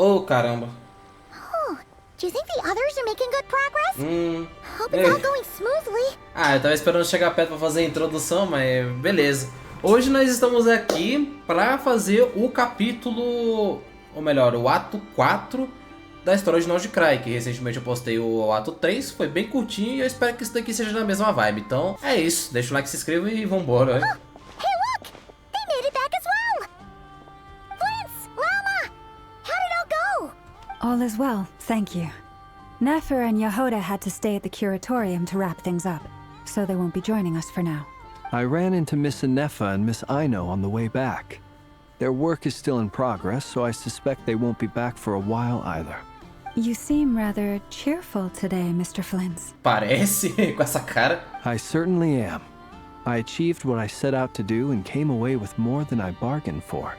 Oh, caramba. Oh, do you think the others are making good progress? Hope it's all going smoothly. Ah, eu tava esperando chegar perto pra fazer a introdução, mas beleza. Hoje nós estamos aqui pra fazer o capítulo, ou melhor, o Ato 4 da história de Nod-Krai, que recentemente eu postei o Ato 3, foi bem curtinho e eu espero que isso daqui seja na mesma vibe. Então é isso, deixa o like, se inscreva e vambora. Oh, hey look! They made it back as well! Flint's, Llama! How did it all go? All is well, thank you. Nefer and Yehoda had to stay at the curatorium to wrap things up, so they won't be joining us for now. I ran into Miss Nefer and Miss Aino on the way back. Their work is still in progress, so I suspect they won't be back for a while either. You seem rather cheerful today, Mr. Flint's. Parece, com essa cara. I certainly am. I achieved what I set out to do and came away with more than I bargained for.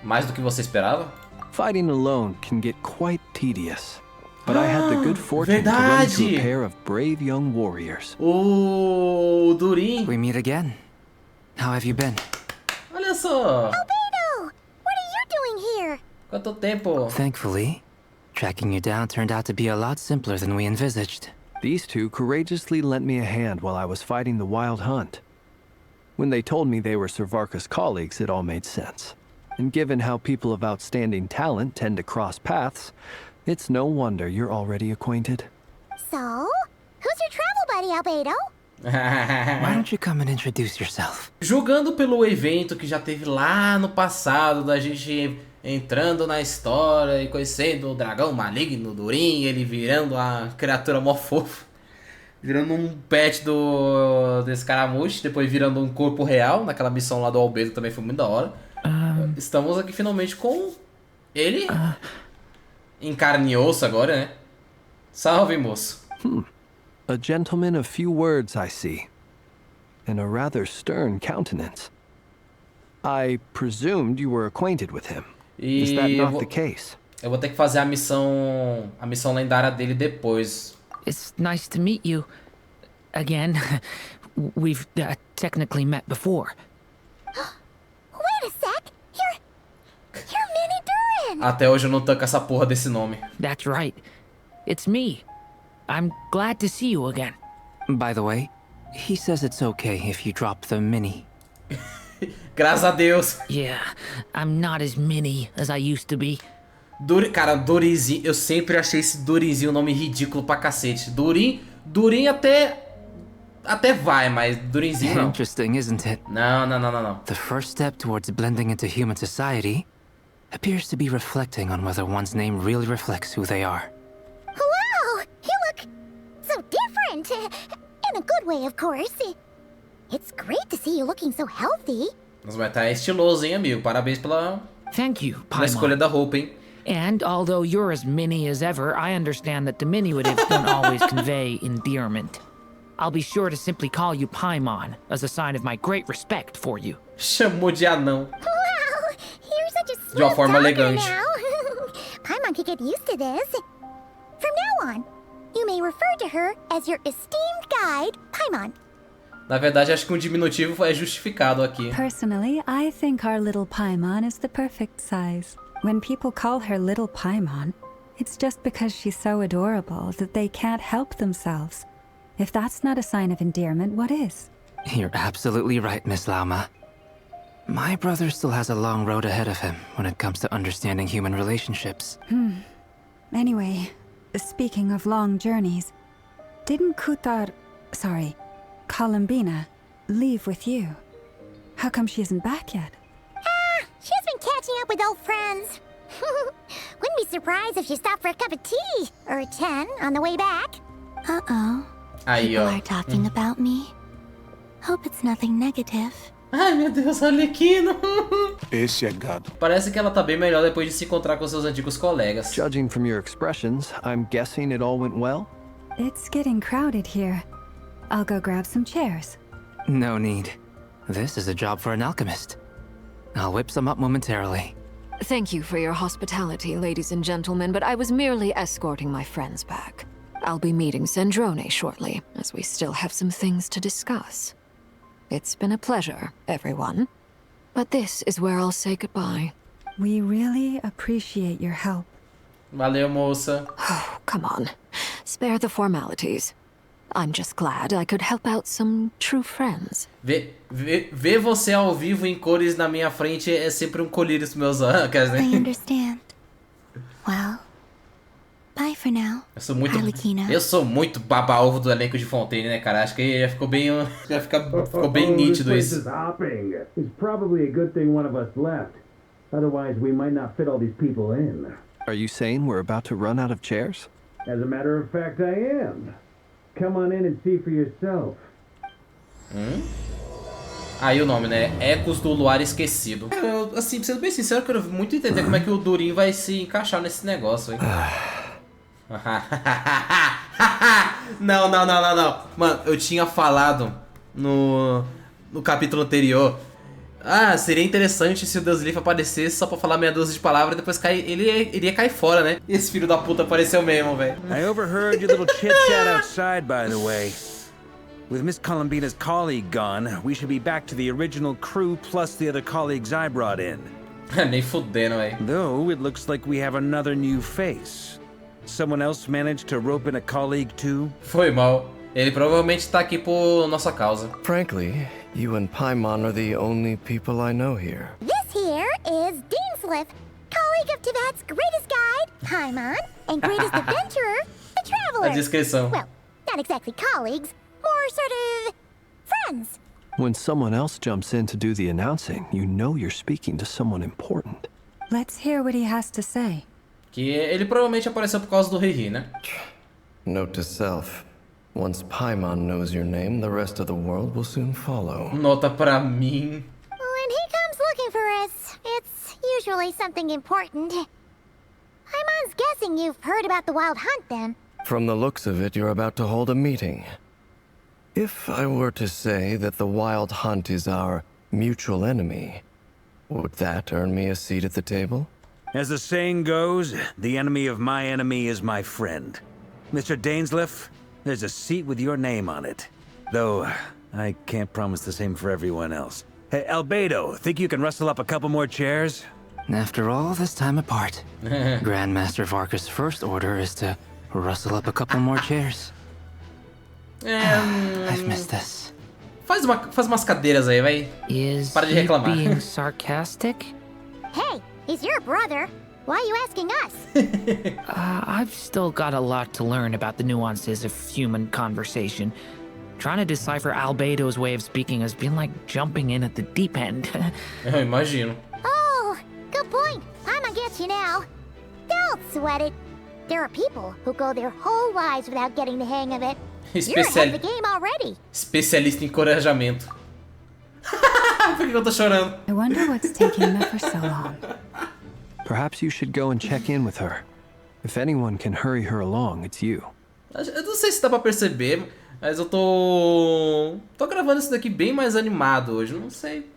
Mais do que você esperava? Fighting alone can get quite tedious. But I had the good fortune to run into a pair of brave young warriors. O Durin. We meet again. How have you been? Olha só. Albedo! What are you doing here? Quanto tempo? Thankfully, tracking you down turned out to be a lot simpler than we envisaged. These two courageously lent me a hand while I was fighting the wild hunt. When they told me they were Servarka's colleagues, it all made sense. And given how people of outstanding talent tend to cross paths, it's no wonder you're already acquainted. So, who's your travel buddy, Albedo? Why don't you come and introduce yourself? Jogando pelo evento que já teve lá no passado, da gente entrando na história e conhecendo o dragão maligno Durin, ele virando a criatura mó fofa, virando um pet desse caramuche, depois virando um corpo real, naquela missão lá do Albedo também foi muito da hora. Estamos aqui finalmente com ele, em carne e osso agora, né? Salve, moço. A gentleman of few words, I see. And a rather stern countenance. I presumed you were acquainted with him. Is that not the case? Eu vou ter que fazer a missão lendária dele depois. It's nice to meet you again. We've technically met before. Wait a sec! You're Mini Durin! Até hoje eu não tanco essa porra desse nome. That's right. It's me. I'm glad to see you again. By the way, he says it's okay if you drop the mini. Graças a Deus. Yeah, I'm not as mini as I used to be. Cara, Durinzinho, eu sempre achei esse Durinzinho um nome ridículo pra cacete. Durin até vai, mas Durinzinho não. Interesting, isn't it? Não. The first step towards blending into human society appears to be reflecting on whether one's name really reflects who they are. Wow! You look so different! In a good way, of course. It's great to see you looking so healthy. Mas vai estar estiloso, hein, amigo? Parabéns pela Thank you, escolha Paimon. da roupa, hein? And although you're as mini as ever, I understand that diminutives don't always convey endearment. I'll be sure to simply call you Paimon, as a sign of my great respect for you. Chamou de anão. Wow! You're such a De uma sweet forma talker elegante. now. Paimon could get used to this. From now on, you may refer to her as your esteemed guide, Paimon. Na verdade, acho que um diminutivo é justificado aqui. Personally, I think our little Paimon is the perfect size. When people call her Little Paimon, it's just because she's so adorable that they can't help themselves. If that's not a sign of endearment, what is? You're absolutely right, Miss Lauma. My brother still has a long road ahead of him when it comes to understanding human relationships. Anyway, speaking of long journeys, didn't Columbina leave with you? How come she isn't back yet? She's been catching up with old friends. Wouldn't be surprised if she stopped for a cup of tea or a 10 on the way back. Uh-oh. Aí, People ó. are talking about me. Hope it's nothing negative. Ai, meu Deus, Arlequino. Esse é gado. Parece que ela tá bem melhor depois de se encontrar com seus antigos colegas. Judging from your expressions, I'm guessing it all went well? It's getting crowded here. I'll go grab some chairs. No need. This is a job for an alchemist. I'll whip some up momentarily. Thank you for your hospitality, ladies and gentlemen, but I was merely escorting my friends back. I'll be meeting Sandrone shortly, as we still have some things to discuss. It's been a pleasure, everyone. But this is where I'll say goodbye. We really appreciate your help. Valeu, moça. Oh, come on. Spare the formalities. I'm just glad I could help out some true friends. Ver você ao vivo em cores na minha frente é sempre um colírio dos meus ancas, né? I understand. Well, bye for now. Eu sou muito baba-ovo do elenco de Fontaine, né, cara? Acho que já ficou bem, ficou bem nítido isso. It's probably a good thing one of us left. Otherwise, we might not fit all these people in. Are you saying we're about to run out of chairs? As a matter of fact, I am. Come on in and see for yourself. Aí o nome, né? Ecos do Luar Esquecido. Eu, assim, sendo bem sincero, eu quero muito entender como é que o Durin vai se encaixar nesse negócio, hein? Não. Mano, eu tinha falado no capítulo anterior. Ah, seria interessante se o Deus Leaf aparecesse só pra falar meia dúzia de palavras e depois ele iria cair fora, né? E esse filho da puta apareceu mesmo, velho. I overheard your little chit-chat outside, by the way. With Miss Columbina's colleague gone, we should be back to the original crew plus the other colleagues I brought in. Nem fudendo, velho. Though it looks like we have another new face. Someone else managed to rope in a colleague too? Foi mal. Ele provavelmente tá aqui por nossa causa. Frankly, you and Paimon are the only people I know here. This here is Deansliff, colleague of Tibet's greatest guide, Paimon, and greatest adventurer, the Traveler. A descrição. Well, not exactly colleagues, more sort of friends. When someone else jumps in to do the announcing, you know you're speaking to someone important. Let's hear what he has to say. Que ele provavelmente apareceu por causa do Riri, né? Note to self. Once Paimon knows your name, the rest of the world will soon follow. Nota pra mim. When he comes looking for us, it's usually something important. Paimon's guessing you've heard about the Wild Hunt, then. From the looks of it, you're about to hold a meeting. If I were to say that the Wild Hunt is our mutual enemy, would that earn me a seat at the table? As the saying goes, the enemy of my enemy is my friend. Mr. Dainsliff, there's a seat with your name on it. Though, I can't promise the same for everyone else. Hey, Albedo, think you can rustle up a couple more chairs? After all this time apart, Grandmaster Varka's first order is to rustle up a couple more chairs. I've missed this. Faz umas cadeiras aí, vai. Para de reclamar. Is he being sarcastic? Hey, he's your brother. Why are you asking us? I've still got a lot to learn about the nuances of human conversation. Trying to decipher Albedo's way of speaking has been like jumping in at the deep end. Eu imagino. Oh, good point. Paimon gets you now. Don't sweat it. There are people who go their whole lives without getting the hang of it. You're ahead of the game already. Especialista em encorajamento. Por que eu tô chorando? I wonder what's taking Nefer so long. Perhaps you should go and check in with her. If anyone can hurry her along, it's you. Eu não sei se dá pra perceber, mas eu tô gravando isso daqui bem mais animado hoje. Não sei.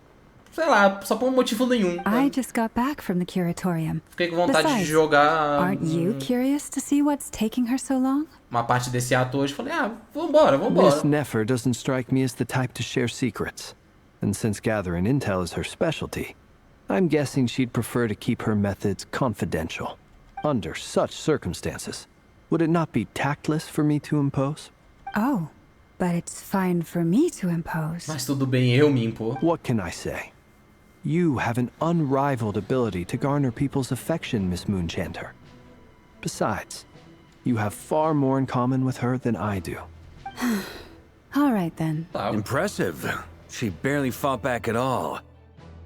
Sei lá, só por um motivo nenhum. I just got back from the curatorium. Fiquei com vontade Besides, de jogar. Aren't you curious to see what's taking her so long? Uma parte desse ato hoje. Falei, vambora. Miss Nefer doesn't strike me as the type to share secrets. And since gathering intel is her specialty, I'm guessing she'd prefer to keep her methods confidential. Under such circumstances, would it not be tactless for me to impose? Oh, but it's fine for me to impose. Mas tudo bem, eu me impor. What can I say? You have an unrivaled ability to garner people's affection, Miss Moonchanter. Besides, you have far more in common with her than I do. All right then. Impressive. She barely fought back at all.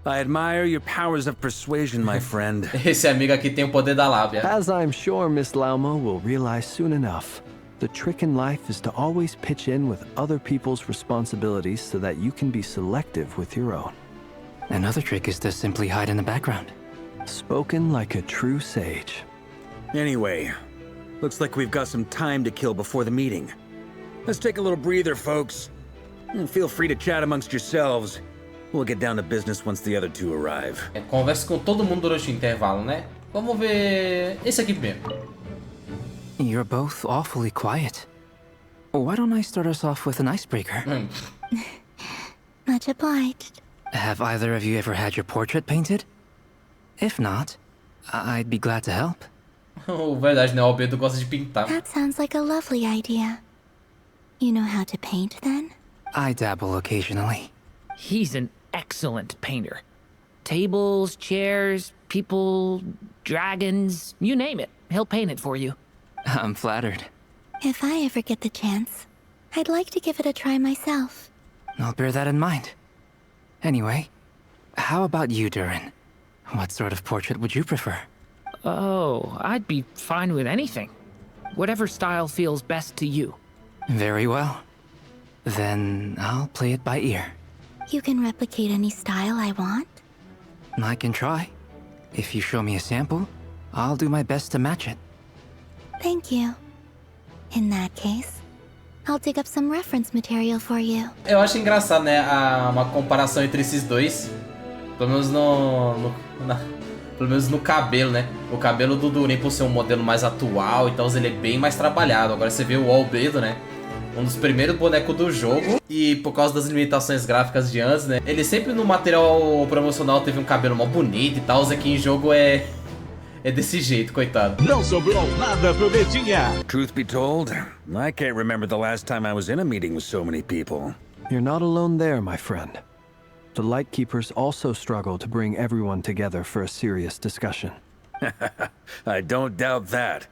I admire your powers of persuasion, my friend. Esse amigo aqui tem o poder da lábia. As I'm sure Miss Lauma will realize soon enough, the trick in life is to always pitch in with other people's responsibilities so that you can be selective with your own. Another trick is to simply hide in the background. Spoken like a true sage. Anyway, looks like we've got some time to kill before the meeting. Let's take a little breather, folks. And feel free to chat amongst yourselves. We'll get down to business once the other two arrive. Converse com todo mundo durante o intervalo, né? Vamos ver esse aqui mesmo. You're both awfully quiet. Why don't I start us off with an icebreaker? Much obliged. Have either of you ever had your portrait painted? If not, I'd be glad to help. Oh, verdade, né? O Albedo gosta de pintar. That sounds like a lovely idea. You know how to paint, then? I dabble occasionally. He's an excellent painter. Tables, chairs, people, dragons, you name it. He'll paint it for you. I'm flattered. If I ever get the chance, I'd like to give it a try myself. I'll bear that in mind. Anyway, how about you, Durin? What sort of portrait would you prefer? Oh, I'd be fine with anything. Whatever style feels best to you. Very well. Then I'll play it by ear. You can replicate any style I want? I can try. If you show me a sample, I'll do my best to match it. Thank you. In that case, I'll dig up some reference material for you. Eu acho engraçado, né? Uma comparação entre esses dois. Pelo menos pelo menos no cabelo, né? O cabelo do Durin, por ser um modelo mais atual e tal, ele é bem mais trabalhado. Agora você vê o Albedo, né? Um dos primeiros bonecos do jogo. E por causa das limitações gráficas de antes, né? Ele sempre no material promocional teve um cabelo mó bonito e tal. Aqui em jogo é desse jeito, coitado. Não sobrou nada pro Betinha. Truth be told, I can't remember the last time I was in a meeting with so many people. You're not alone there, my friend. The Lightkeepers also struggle to bring everyone together for a serious discussion. I don't doubt that.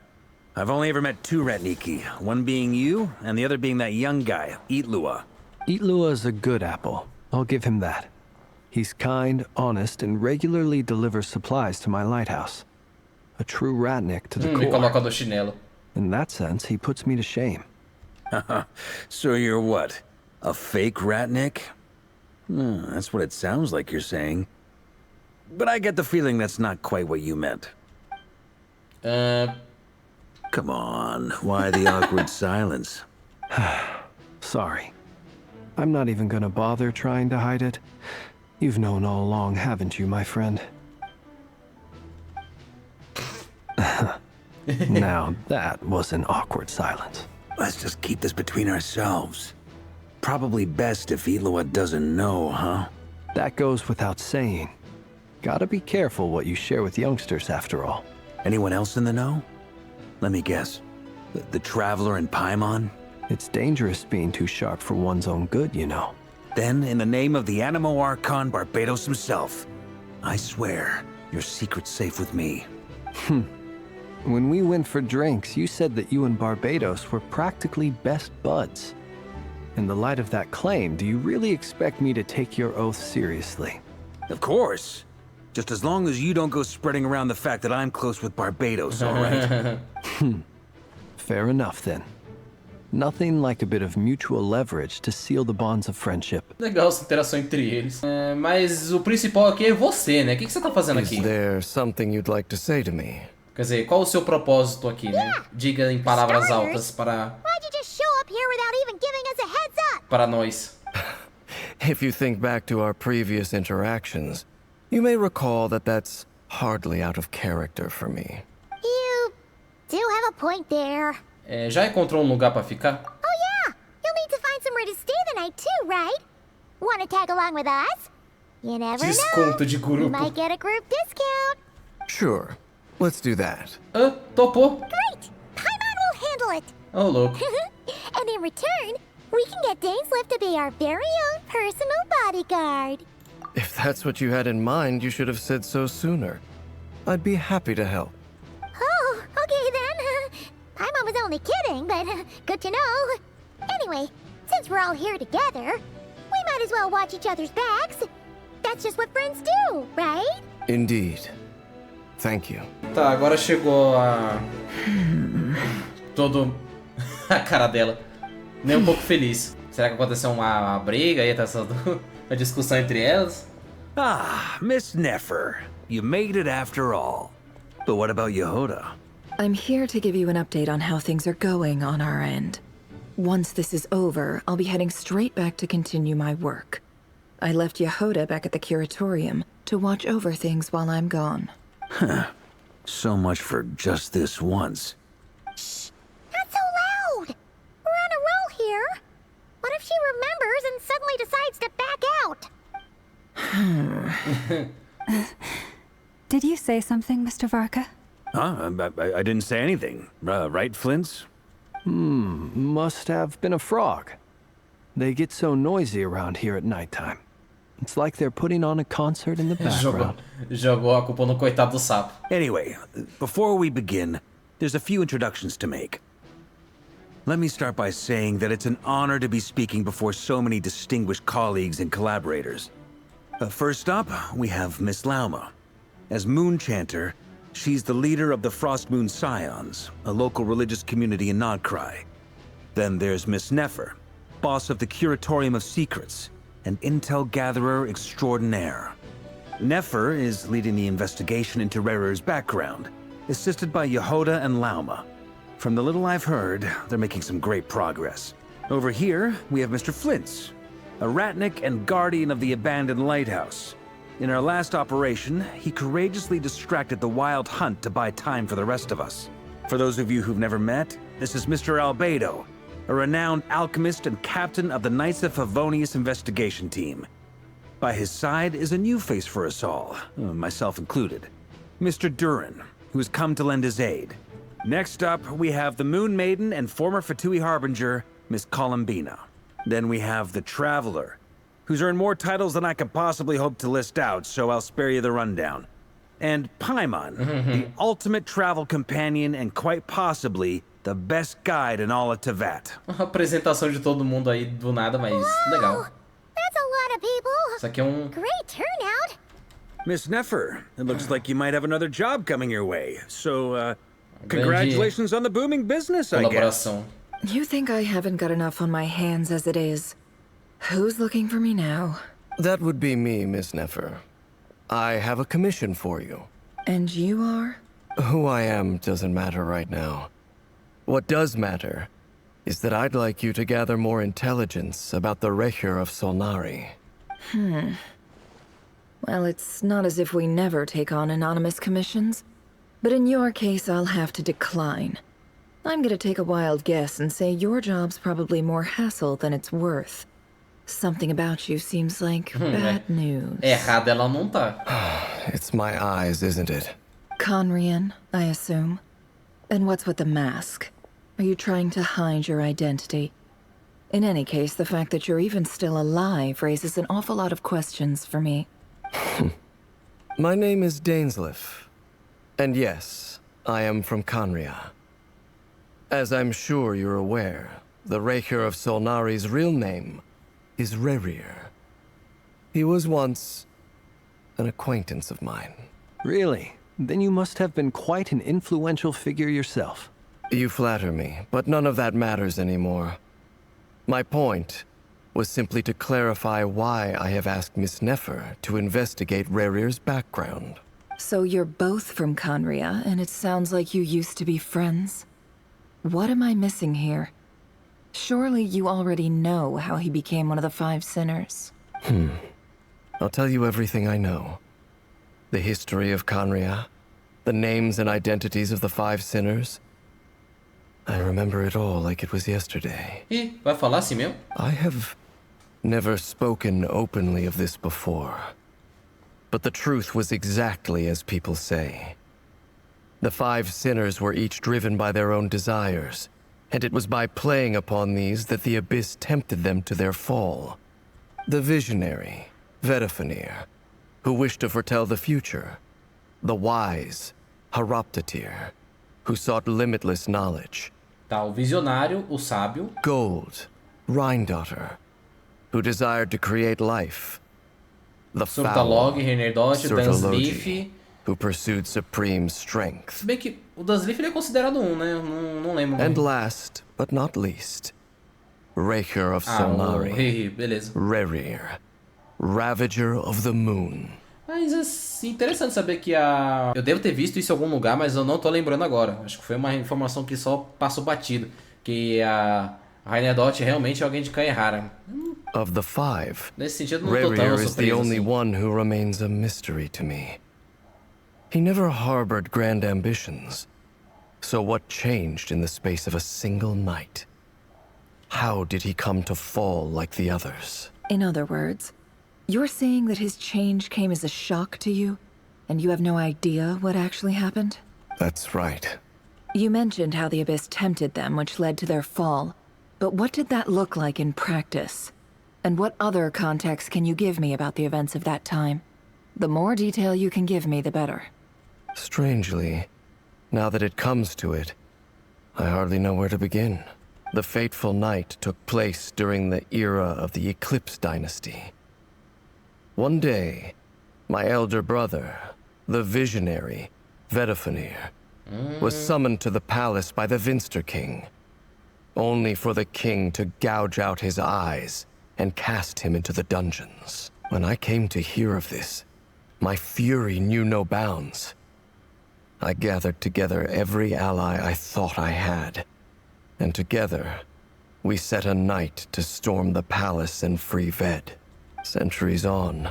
I've only ever met two Ratniki, one being you, and the other being that young guy, Itlua. Itlua is a good apple. I'll give him that. He's kind, honest, and regularly delivers supplies to my lighthouse. A true Ratnik to the Me core. coloca do chinelo. In that sense, he puts me to shame. So you're what? A fake Ratnik? That's what it sounds like you're saying. But I get the feeling that's not quite what you meant. Come on, why the awkward silence? Sorry. I'm not even gonna bother trying to hide it. You've known all along, haven't you, my friend? Now, that was an awkward silence. Let's just keep this between ourselves. Probably best if Itlua doesn't know, huh? That goes without saying. Gotta be careful what you share with youngsters, after all. Anyone else in the know? Let me guess. The Traveler and Paimon? It's dangerous being too sharp for one's own good, you know. Then, in the name of the Animo Archon Barbados himself, I swear, your secret's safe with me. When we went for drinks, you said that you and Barbados were practically best buds. In the light of that claim, do you really expect me to take your oath seriously? Of course. Just as long as you don't go spreading around the fact that I'm close with Barbados, all right? Fair enough, then. Nothing like a bit of mutual leverage to seal the bonds of friendship. Legal essa interação entre eles. Mas o principal aqui é você, né? O que você tá fazendo aqui? Is there something you'd like to say to me? Quer dizer, qual o seu propósito aqui, né? Diga em palavras altas para... Why'd you just show up here without even giving us a heads up? Para nós. If you think back to our previous interactions, you may recall that that's hardly out of character for me. You do have a point there. Já encontrou um lugar para ficar? Oh yeah! You'll need to find somewhere to stay the night too, right? Wanna tag along with us? You never Desconto know. de grupo. You might get a group discount. Sure, let's do that. Topou. Great! Paimon will handle it. Oh, louco. And in return, we can get Dainslift to be our very own personal bodyguard. If that's what you had in mind, you should have said so sooner. I'd be happy to help. Oh, okay then. Paimon was only kidding, but good to know. Anyway, since we're all here together, we might as well watch each other's backs. That's just what friends do, right? Indeed. Thank you. Tá, agora chegou a... Todo... a cara dela. Nem um pouco feliz. Será que aconteceu uma briga aí? Tá uma discussão entre elas? Ah, Miss Nefer. You made it after all. But what about Yehoda? I'm here to give you an update on how things are going on our end. Once this is over, I'll be heading straight back to continue my work. I left Yehoda back at the Curatorium to watch over things while I'm gone. Huh. So much for just this once. Shh! Not so loud! We're on a roll here. What if she remembers and suddenly decides to back out? Did you say something, Mr. Varka? Huh? I didn't say anything. Right, Flint's? Must have been a frog. They get so noisy around here at nighttime. It's like they're putting on a concert in the background. Jogou a culpa no coitado do sapo. Anyway, before we begin, there's a few introductions to make. Let me start by saying that it's an honor to be speaking before so many distinguished colleagues and collaborators. First up, we have Miss Lauma. As Moon Chanter, she's the leader of the Frost Moon Scions, a local religious community in Nod-Krai. Then there's Miss Nefer, boss of the Curatorium of Secrets, an intel gatherer extraordinaire. Nefer is leading the investigation into Rerer's background, assisted by Yehoda and Lauma. From the little I've heard, they're making some great progress. Over here, we have Mr. Flint's, a ratnik and guardian of the abandoned lighthouse. In our last operation, he courageously distracted the Wild Hunt to buy time for the rest of us. For those of you who've never met, this is Mr. Albedo, a renowned alchemist and captain of the Knights of Favonius investigation team. By his side is a new face for us all, myself included, Mr. Durin, who has come to lend his aid. Next up, we have the Moon Maiden and former Fatui Harbinger, Miss Columbina. Then we have the Traveler, who's earned more titles than I could possibly hope to list out, so I'll spare you the rundown. And Paimon, the ultimate travel companion and quite possibly the best guide in all of Tevat. Uma apresentação de todo mundo aí do nada, mas legal. That's a lot of people. Isso aqui é Great turnout. Miss Nefer, it looks like you might have another job coming your way. So, congratulations on the booming business, I guess. You think I haven't got enough on my hands as it is? Who's looking for me now? That would be me, Miss Nefer. I have a commission for you. And you are? Who I am doesn't matter right now. What does matter is that I'd like you to gather more intelligence about the Recher of Solnari. Well, it's not as if we never take on anonymous commissions. But in your case, I'll have to decline. I'm gonna take a wild guess and say your job's probably more hassle than it's worth. Something about you seems like bad news. Errada ela não tá. It's my eyes, isn't it? KHAENRI'AH, I assume. And what's with the mask? Are you trying to hide your identity? In any case, the fact that you're even still alive raises an awful lot of questions for me. My name is Dainsleif. And yes, I am from KHAENRI'AH. As I'm sure you're aware, the Recher of Solnari's real name is Rerir. He was once an acquaintance of mine. Really? Then you must have been quite an influential figure yourself. You flatter me, but none of that matters anymore. My point was simply to clarify why I have asked Miss Nefer to investigate Rerir's background. So you're both from KHAENRI'AH, and it sounds like you used to be friends? What am I missing here? Surely you already know how he became one of the Five Sinners. I'll tell you everything I know. The history of KHAENRI'AH, the names and identities of the Five Sinners. I remember it all like it was yesterday. Ih, vai falar assim mesmo? I have never spoken openly of this before. But the truth was exactly as people say. The Five Sinners were each driven by their own desires, and it was by playing upon these that the Abyss tempted them to their fall. The visionary, Vedafenir, who wished to foretell the future. The wise, Haroptatir, who sought limitless knowledge. Tá, o visionário, o sábio. Gold, Rheindotter, who desired to create life. The foul, Surtalog, Renerdot, Surtalogi, who pursued supreme strength. Se bem que o Dansleif ele é considerado um, né? Não lembro. And last, but not least, Recher of Solnari. Beleza. Rerir, Ravager of the Moon. Mas assim, interessante saber que a... Eu devo ter visto isso em algum lugar, mas eu não tô lembrando agora. Acho que foi uma informação que só passou batido. Que a Renerdot realmente é alguém de KHAENRI'AH. Of the five, Nesse sentido, não tô tão Rerir is the surpreso only assim. one who remains a mystery to me. He never harbored grand ambitions. So what changed in the space of a single night? How did he come to fall like the others? In other words, you're saying that his change came as a shock to you, and you have no idea what actually happened? That's right. You mentioned how the Abyss tempted them, which led to their fall. But what did that look like in practice? And what other context can you give me about the events of that time? The more detail you can give me, the better. Strangely, now that it comes to it, I hardly know where to begin. The fateful night took place during the era of the Eclipse Dynasty. One day, my elder brother, the visionary, Vedafenir, was summoned to the palace by the Vinster King, only for the king to gouge out his eyes and cast him into the dungeons. When I came to hear of this, my fury knew no bounds. I gathered together every ally I thought I had, and together, we set a night to storm the palace and free Ved. Centuries on,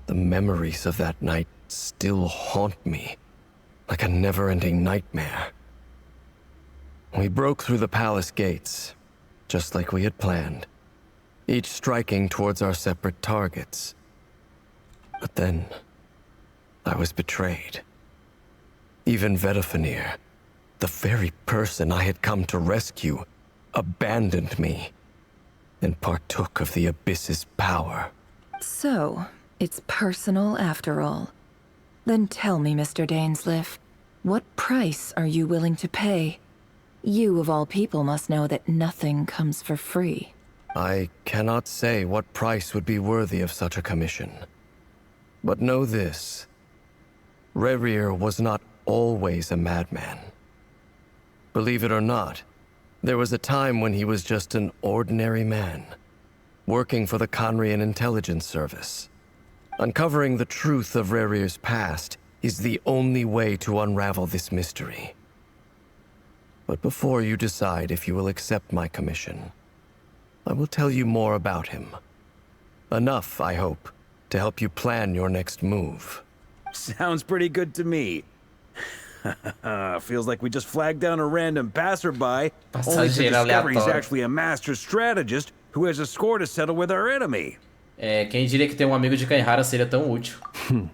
the memories of that night still haunt me, like a never-ending nightmare. We broke through the palace gates, just like we had planned, each striking towards our separate targets. But then, I was betrayed. Even Vedafenir, the very person I had come to rescue, abandoned me and partook of the Abyss's power. So, it's personal after all. Then tell me, Mr. Dainsleif, what price are you willing to pay? You, of all people, must know that nothing comes for free. I cannot say what price would be worthy of such a commission. But know this. Rerir was not always a madman. Believe it or not, there was a time when he was just an ordinary man, working for the Khaenri'ah Intelligence Service. Uncovering the truth of Rerir's past is the only way to unravel this mystery. But before you decide if you will accept my commission, I will tell you more about him. Enough, I hope, to help you plan your next move. Sounds pretty good to me. Feels like we just flagged down a random passerby, only to discover he's actually a master strategist who has a score to settle with our enemy. Quem diria que ter amigo de KHAENRI'AH seria tão útil?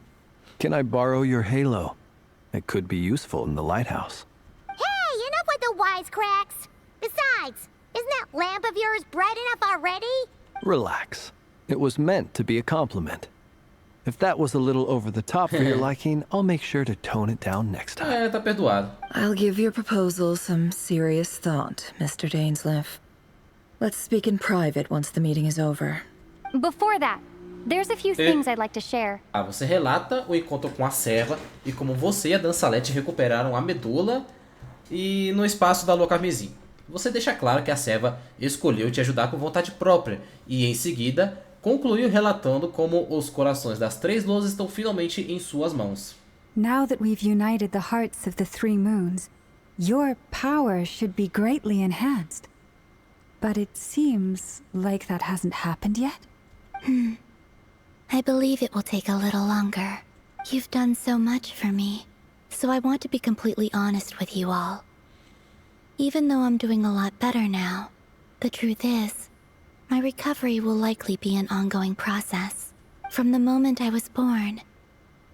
Can I borrow your halo? It could be useful in the lighthouse. Hey, enough with the wisecracks! Besides, isn't that lamp of yours bright enough already? Relax. It was meant to be a compliment. If that was a little over the top for your liking, I'll make sure to tone it down next time. Tá perdoado. I'll give your proposal some serious thought, Mr. Dainsleif. Let's speak in private once the meeting is over. Before that, there's a few things I'd like to share. Você relata o encontro com a serva e como você e a Dansalete recuperaram a medula e no espaço da Lua Carmesim. Você deixa claro que a serva escolheu te ajudar por vontade própria e, em seguida, concluiu relatando como os corações das três luas estão finalmente em suas mãos. Now that we've united the hearts of the three moons, your power should be greatly enhanced. But it seems like that hasn't happened yet. I believe it will take a little longer. You've done so much for me, so I want to be completely honest with you all. Even though I'm doing a lot better now, the truth is, my recovery will likely be an ongoing process. From the moment I was born,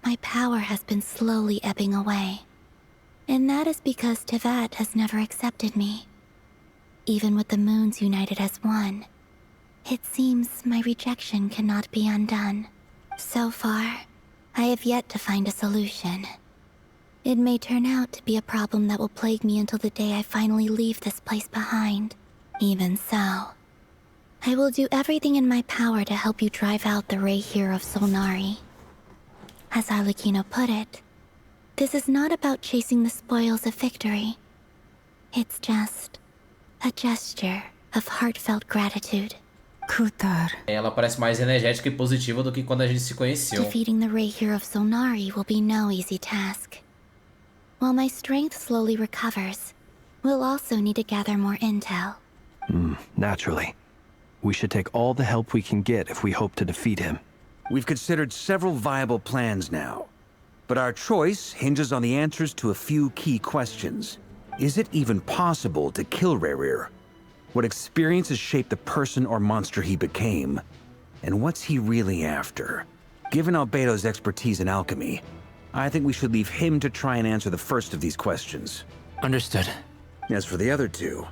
my power has been slowly ebbing away. And that is because Tevat has never accepted me. Even with the moons united as one, it seems my rejection cannot be undone. So far, I have yet to find a solution. It may turn out to be a problem that will plague me until the day I finally leave this place behind. Even so, I will do everything in my power to help you drive out the Re'hir of Solnari. As Arlecchino put it, this is not about chasing the spoils of victory. It's just a gesture of heartfelt gratitude. Kutar. Ela parece mais energética e positiva do que quando a gente se conheceu. Defeating the Re'hir of Solnari will be no easy task. While my strength slowly recovers, we'll also need to gather more intel. Naturally. We should take all the help we can get if we hope to defeat him. We've considered several viable plans now, but our choice hinges on the answers to a few key questions. Is it even possible to kill Rerir? What experiences shaped the person or monster he became? And what's he really after? Given Albedo's expertise in alchemy, I think we should leave him to try and answer the first of these questions. Understood. As for the other two,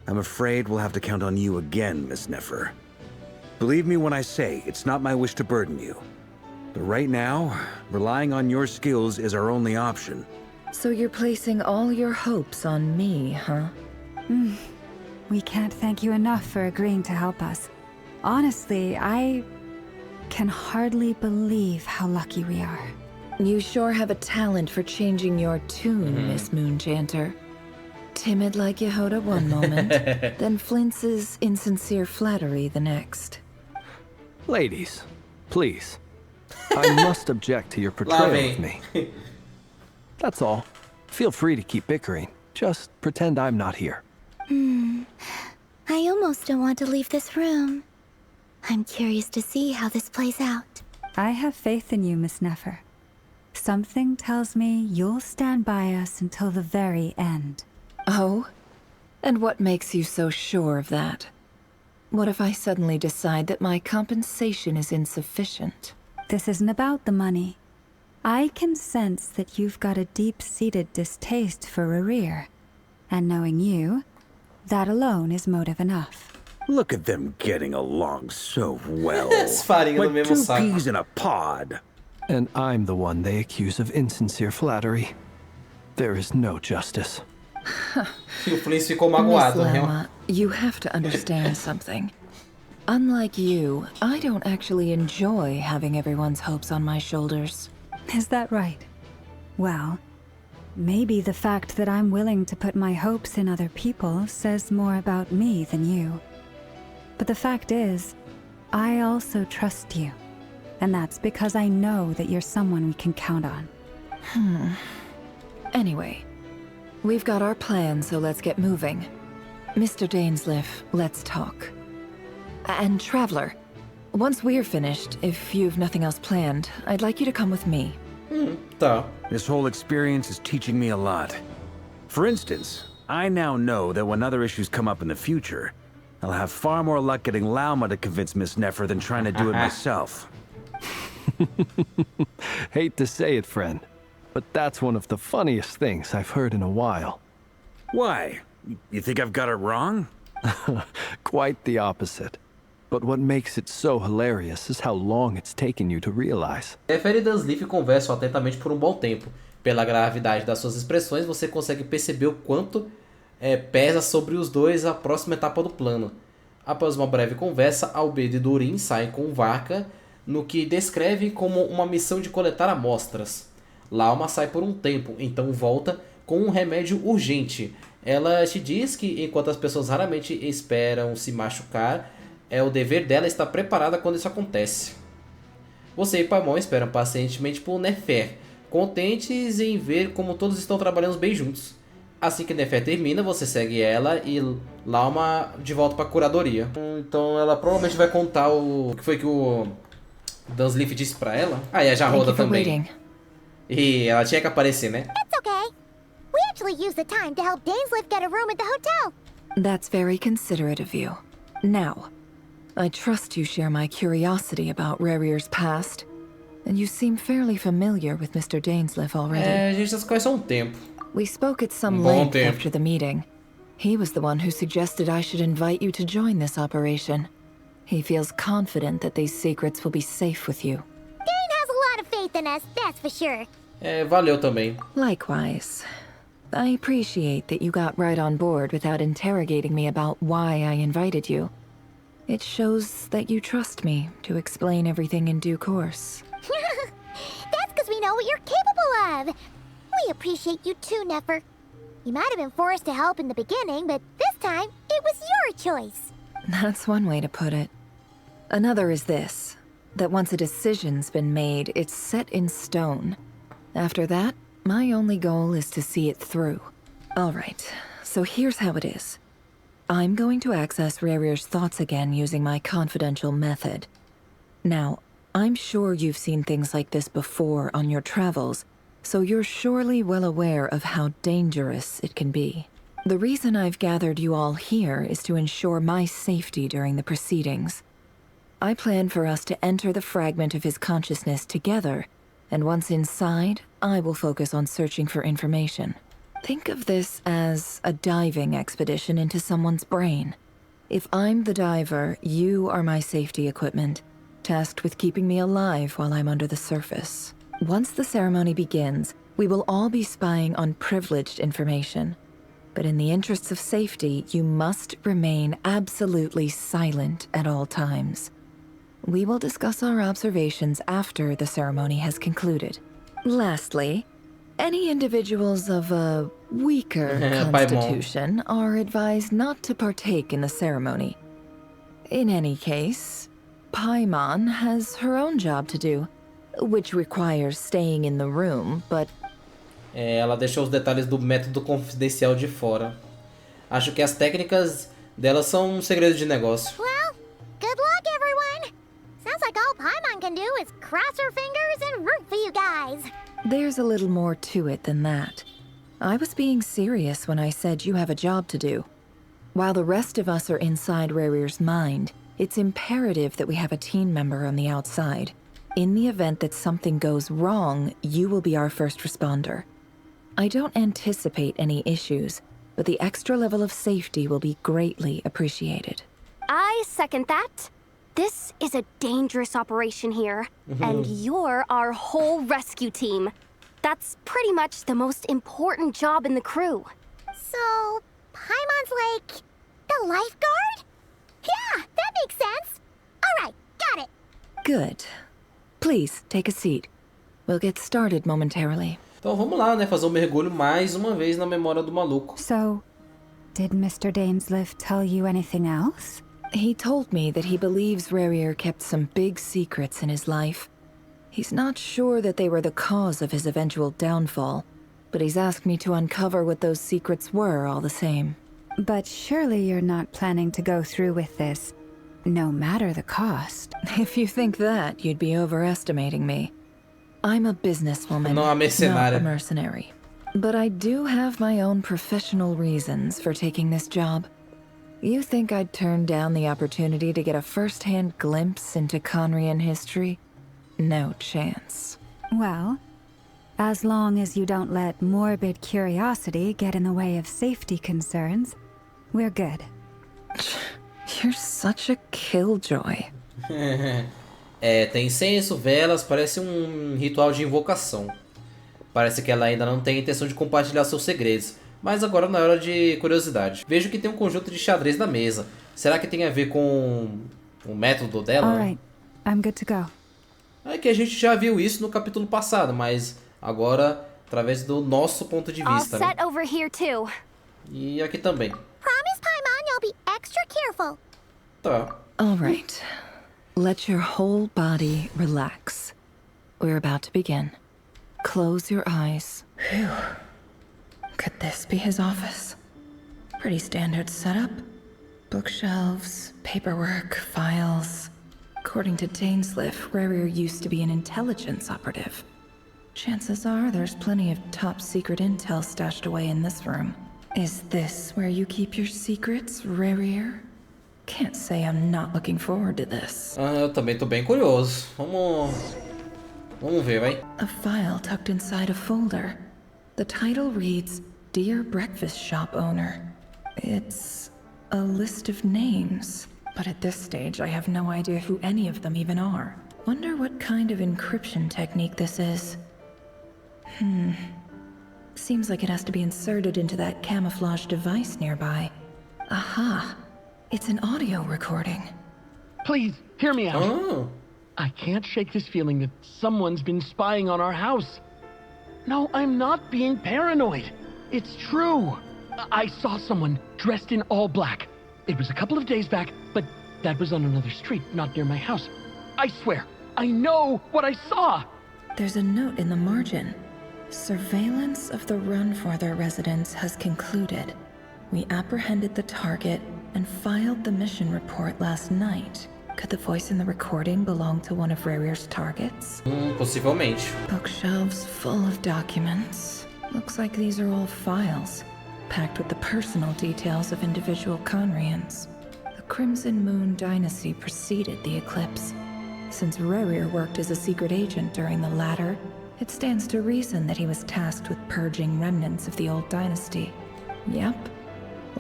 I'm afraid we'll have to count on you again, Miss Nefer. Believe me when I say it's not my wish to burden you. But right now, relying on your skills is our only option. So you're placing all your hopes on me, huh? We can't thank you enough for agreeing to help us. Honestly, I can hardly believe how lucky we are. You sure have a talent for changing your tune, Miss Moonchanter. Timid like Yehoda one moment, then flinches insincere flattery the next. Ladies, please. I must object to your portrayal of me. That's all. Feel free to keep bickering. Just pretend I'm not here. I almost don't want to leave this room. I'm curious to see how this plays out. I have faith in you, Miss Nefer. Something tells me you'll stand by us until the very end. Oh? And what makes you so sure of that? What if I suddenly decide that my compensation is insufficient? This isn't about the money. I can sense that you've got a deep-seated distaste for Rerir. And knowing you, that alone is motive enough. Look at them getting along so well. Farinha no Like mesmo two saco. peas in a pod. And I'm the one they accuse of insincere flattery. There is no justice. E o Flynn ficou Miss magoado, né? Lama, you have to understand something. Unlike you, I don't actually enjoy having everyone's hopes on my shoulders. Is that right? Well, maybe the fact that I'm willing to put my hopes in other people says more about me than you. But the fact is, I also trust you. And that's because I know that you're someone we can count on. Anyway, we've got our plan, so let's get moving. Mr. Dainsleif, let's talk. And Traveler, once we're finished, if you've nothing else planned, I'd like you to come with me. Tá. This whole experience is teaching me a lot. For instance, I now know that when other issues come up in the future, I'll have far more luck getting Lauma to convince Miss Nefer than trying to do it myself. Hate to say it, friend, but that's one of the funniest things I've heard in a while. Why? You think I've got it wrong? Quite the opposite. But what makes it so hilarious is how long it's taken you to realize. Nefer e Dainsleif conversam atentamente por um bom tempo. Pela gravidade das suas expressões, você consegue perceber o quanto pesa sobre os dois a próxima etapa do plano. Após uma breve conversa, Albedo e Durin saem com Varka no que descreve como uma missão de coletar amostras. Lauma sai por um tempo, então volta com um remédio urgente. Ela te diz que enquanto as pessoas raramente esperam se machucar, é o dever dela estar preparada quando isso acontece. Você e Paimon esperam pacientemente por Nefer, contentes em ver como todos estão trabalhando bem juntos. Assim que Nefer termina, você segue ela e Lauma de volta para a curadoria. Então ela provavelmente vai contar o que foi que o Dainsleif disse pra ela. Ah, e a Jarroda também. E ela tinha que aparecer, né? It's okay. We actually used the time to help Dainsleif get a room at the hotel. That's very considerate of you. Now, I trust you share my curiosity about Rerir's past, and you seem fairly familiar with Mr. Dainsleif already. A gente já se conhece há um tempo. We spoke at some length after the meeting. He was the one who suggested I should invite you to join this operation. He feels confident that these secrets will be safe with you. Dane has a lot of faith in us, that's for sure. Valeu também. Likewise. I appreciate that you got right on board without interrogating me about why I invited you. It shows that you trust me to explain everything in due course. That's because we know what you're capable of. We appreciate you too, Nefer. You might have been forced to help in the beginning, but this time, it was your choice. That's one way to put it. Another is this, that once a decision's been made, it's set in stone. After that, my only goal is to see it through. All right, so here's how it is. I'm going to access Rerir's thoughts again using my confidential method. Now, I'm sure you've seen things like this before on your travels, so you're surely well aware of how dangerous it can be. The reason I've gathered you all here is to ensure my safety during the proceedings. I plan for us to enter the fragment of his consciousness together And once inside, I will focus on searching for information. Think of this as a diving expedition into someone's brain. If I'm the diver, you are my safety equipment, tasked with keeping me alive while I'm under the surface. Once the ceremony begins, we will all be spying on privileged information. But in the interests of safety, you must remain absolutely silent at all times. We will discuss our observations after the ceremony has concluded. Lastly, any individuals of a weaker constitution are advised not to partake in the ceremony. In any case, Paimon has her own job to do, which requires staying in the room, but... Ela deixou os detalhes do método confidencial de fora. Acho que as técnicas dela são um segredo de negócio. Well, good luck, everyone. Sounds like all Paimon can do is cross her fingers and root for you guys. There's a little more to it than that. I was being serious when I said you have a job to do. While the rest of us are inside Rarir's mind, it's imperative that we have a team member on the outside. In the event that something goes wrong, you will be our first responder. I don't anticipate any issues, but the extra level of safety will be greatly appreciated. I second that. This is a dangerous operation here, and you're our whole rescue team. That's pretty much the most important job in the crew. So, Paimon's like the lifeguard? Yeah, that makes sense. All right, got it. Good. Please, take a seat. We'll get started momentarily. Então vamos lá, né? Fazer um mergulho mais uma vez na memória do maluco. So, did Mr. Dainsleif tell you anything else? He told me that he believes Rarir kept some big secrets in his life. He's not sure that they were the cause of his eventual downfall, but he's asked me to uncover what those secrets were all the same. But surely you're not planning to go through with this, no matter the cost. If you think that, you'd be overestimating me. I'm a businesswoman, Não a mercenária. not a mercenary. But I do have my own professional reasons for taking this job. You think I'd turn down the opportunity to get a first-hand glimpse into KHAENRI'AH history? No chance. Well, as long as you don't let morbid curiosity get in the way of safety concerns, we're good. You're such a killjoy. Tem incenso, velas, parece um ritual de invocação. Parece que ela ainda não tem a intenção de compartilhar seus segredos, mas agora não é hora de curiosidade. Vejo que tem um conjunto de xadrez na mesa. Será que tem a ver com o método dela? Alright, I'm good to go. É que a gente já viu isso no capítulo passado, mas agora através do nosso ponto de vista. All set over here too. E aqui também. Promise, Paimon, you'll be extra careful. Tá. All right. Let your whole body relax. We're about to begin. Close your eyes. Phew. Could this be his office? Pretty standard setup. Bookshelves, paperwork, files. According to Dainsleif, Rarir used to be an intelligence operative. Chances are there's plenty of top-secret intel stashed away in this room. Is this where you keep your secrets, Rarir? Can't say I'm not looking forward to this. Eu também tô bem curioso. Vamos ver, vai. A file tucked inside a folder. The title reads, Dear Breakfast Shop Owner. It's a list of names, but at this stage I have no idea who any of them even are. Wonder what kind of encryption technique this is. Seems like it has to be inserted into that camouflage device nearby. Aha! It's an audio recording. Please, hear me out. Oh. I can't shake this feeling that someone's been spying on our house. No, I'm not being paranoid. It's true. I saw someone dressed in all black. It was a couple of days back, but that was on another street, not near my house. I swear, I know what I saw. There's a note in the margin. Surveillance of the Run-For-Their residence has concluded. We apprehended the target and filed the mission report last night. Could the voice in the recording belong to one of Rarir's targets? Possivelmente. Bookshelves full of documents. Looks like these are all files, packed with the personal details of individual KHAENRI'AHs. The Crimson Moon dynasty preceded the eclipse. Since Rarir worked as a secret agent during the latter, It stands to reason that he was tasked with purging remnants of the old dynasty. Yep.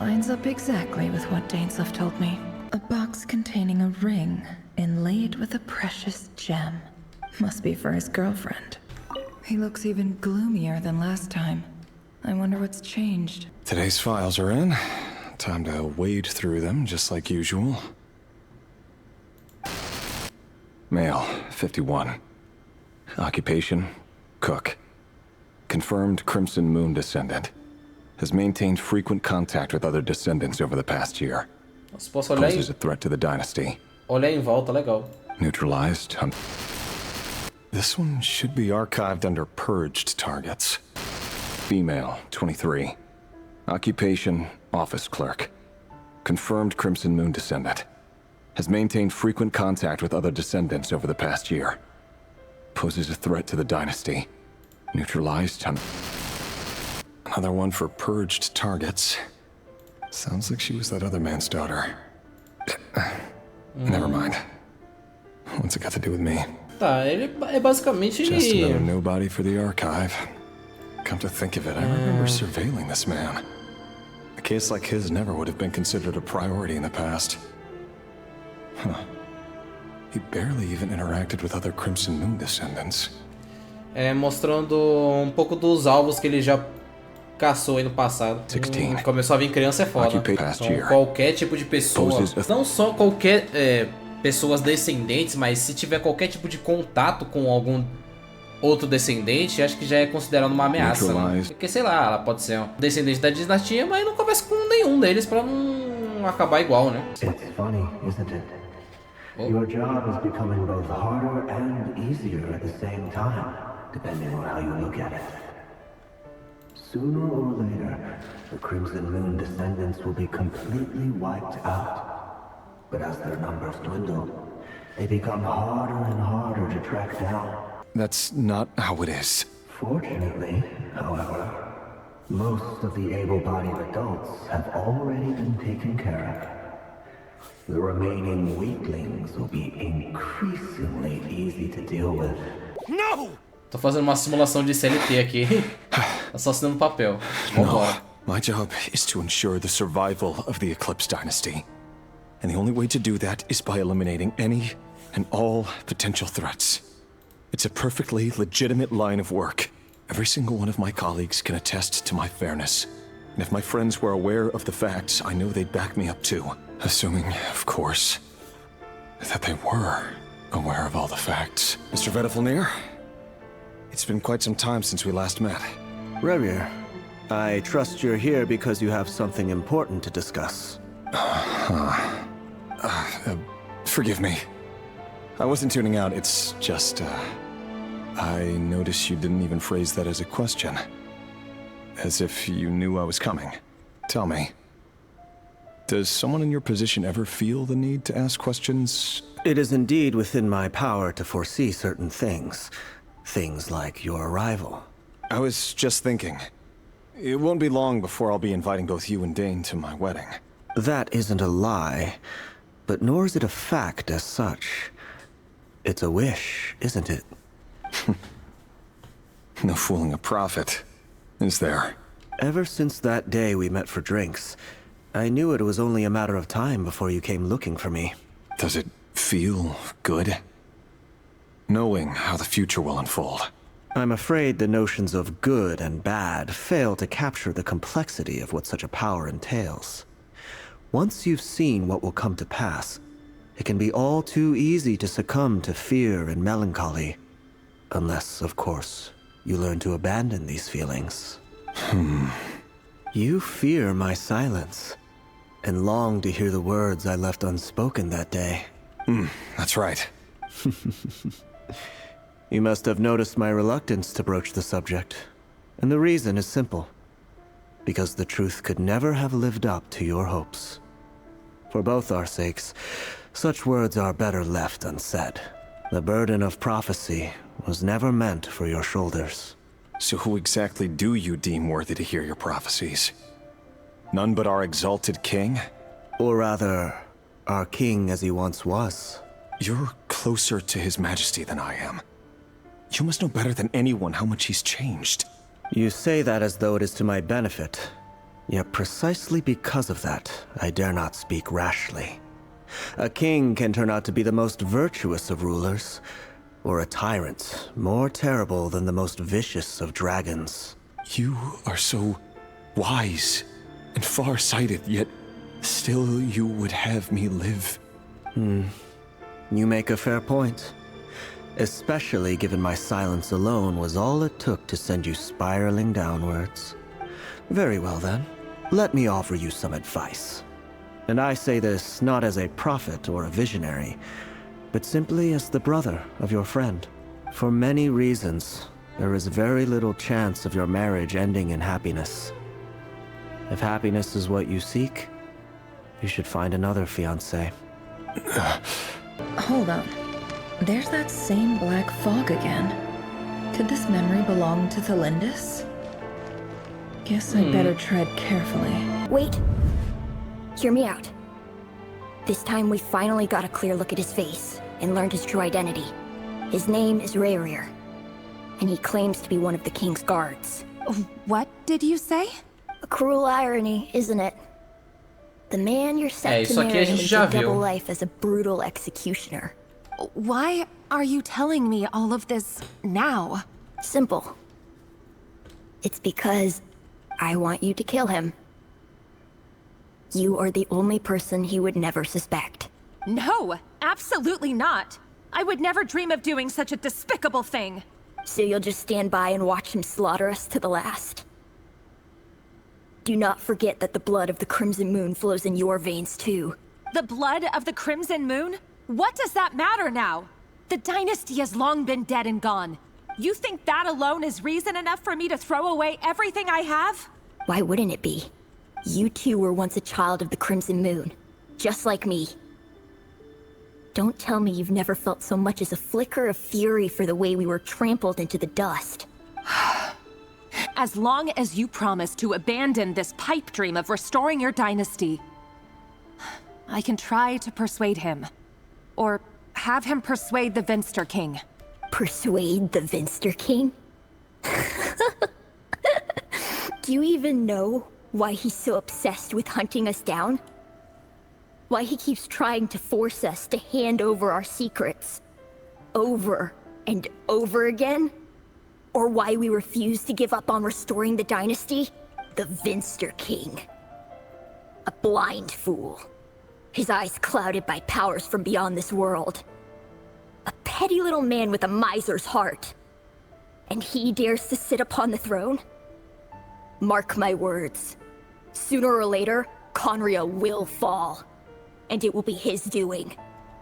Lines up exactly with what Dainsleif told me. A box containing a ring inlaid with a precious gem. Must be for his girlfriend. He looks even gloomier than last time. I wonder what's changed. Today's files are in. Time to wade through them, just like usual. Male, 51. Occupation, cook. Confirmed Crimson Moon descendant. Has maintained frequent contact with other descendants over the past year. Poses a threat to the dynasty. Olha em volta, legal. Neutralized. This one should be archived under purged targets. Female, 23. Occupation, office clerk. Confirmed Crimson Moon descendant. Has maintained frequent contact with other descendants over the past year. Poses a threat to the dynasty. Neutralized. Another one for purged targets. Sounds like she was that other man's daughter. Never mind. What's it got to do with me? Tá, ele é basicamente... Just another nobody for the archive. Come to think of it, I remember surveilling this man. A case like his never would have been considered a priority in the past. Huh. He barely even interacted with other Crimson Moon descendants. Mostrando um pouco dos alvos que ele já caçou aí no passado. Começou a vir criança é foda. Então, qualquer tipo de pessoa, não só qualquer pessoas descendentes, mas se tiver qualquer tipo de contato com algum outro descendente, acho que já é considerado uma ameaça. Né? Porque, sei lá, ela pode ser um descendente da dinastia, mas não conversa com nenhum deles pra não acabar igual, né? It's funny, isn't it? Your job is becoming both harder and easier at the same time, depending on how you look at it. Sooner or later, the Crimson Moon descendants will be completely wiped out. But as their numbers dwindle, they become harder and harder to track down. That's not how it is. Fortunately, however, most of the able-bodied adults have already been taken care of. The remaining weaklings will be increasingly easy to deal with. No! Tô fazendo uma simulação de CLT aqui. Só assinando papel. No, my job is to ensure the survival of the Eclipse Dynasty. And the only way to do that is by eliminating any and all potential threats. It's a perfectly legitimate line of work. Every single one of my colleagues can attest to my fairness. And if my friends were aware of the facts, I know they'd back me up too. Assuming, of course, that they were aware of all the facts. Mr. Vedifalnir, it's been quite some time since we last met. Rerir, I trust you're here because you have something important to discuss. Forgive me. I wasn't tuning out, it's just, I noticed you didn't even phrase that as a question. As if you knew I was coming. Tell me, does someone in your position ever feel the need to ask questions? It is indeed within my power to foresee certain things. Things like your arrival. I was just thinking. It won't be long before I'll be inviting both you and Dane to my wedding. That isn't a lie, but nor is it a fact as such. It's a wish, isn't it? No fooling a prophet, is there? Ever since that day we met for drinks, I knew it was only a matter of time before you came looking for me. Does it feel good? Knowing how the future will unfold. I'm afraid the notions of good and bad fail to capture the complexity of what such a power entails. Once you've seen what will come to pass, it can be all too easy to succumb to fear and melancholy. Unless, of course, you learn to abandon these feelings. You fear my silence, and long to hear the words I left unspoken that day. That's right. You must have noticed my reluctance to broach the subject. And the reason is simple. Because the truth could never have lived up to your hopes. For both our sakes, such words are better left unsaid. The burden of prophecy was never meant for your shoulders. So who exactly do you deem worthy to hear your prophecies? None but our exalted king? Or rather, our king as he once was. You're closer to his majesty than I am. You must know better than anyone how much he's changed. You say that as though it is to my benefit. Yet precisely because of that, I dare not speak rashly. A king can turn out to be the most virtuous of rulers, or a tyrant more terrible than the most vicious of dragons. You are so wise and far-sighted, yet still you would have me live. You make a fair point. Especially given my silence alone was all it took to send you spiraling downwards. Very well then, let me offer you some advice. And I say this not as a prophet or a visionary, but simply as the brother of your friend. For many reasons, there is very little chance of your marriage ending in happiness. If happiness is what you seek, you should find another fiancé. Hold on. There's that same black fog again. Could this memory belong to Thelindis? Guess I'd better tread carefully. Wait. Hear me out. This time we finally got a clear look at his face and learned his true identity. His name is Rayrir, and he claims to be one of the king's guards. What did you say? A cruel irony, isn't it? The man you're set to marry lives a double life as a brutal executioner. Why are you telling me all of this now? Simple. It's because I want you to kill him. You are the only person he would never suspect. No, absolutely not. I would never dream of doing such a despicable thing. So you'll just stand by and watch him slaughter us to the last? Do not forget that the blood of the Crimson Moon flows in your veins too. The blood of the Crimson Moon? What does that matter now? The dynasty has long been dead and gone. You think that alone is reason enough for me to throw away everything I have? Why wouldn't it be? You too were once a child of the Crimson Moon, just like me. Don't tell me you've never felt so much as a flicker of fury for the way we were trampled into the dust. As long as you promise to abandon this pipe dream of restoring your dynasty, I can try to persuade him. Or have him persuade the Vinster King. Persuade the Vinster King? Do you even know why he's so obsessed with hunting us down? Why he keeps trying to force us to hand over our secrets? Over and over again? Or why we refuse to give up on restoring the dynasty? The Vinster King. A blind fool. His eyes clouded by powers from beyond this world. A petty little man with a miser's heart. And he dares to sit upon the throne? Mark my words. Sooner or later, KHAENRI'AH will fall. And it will be his doing.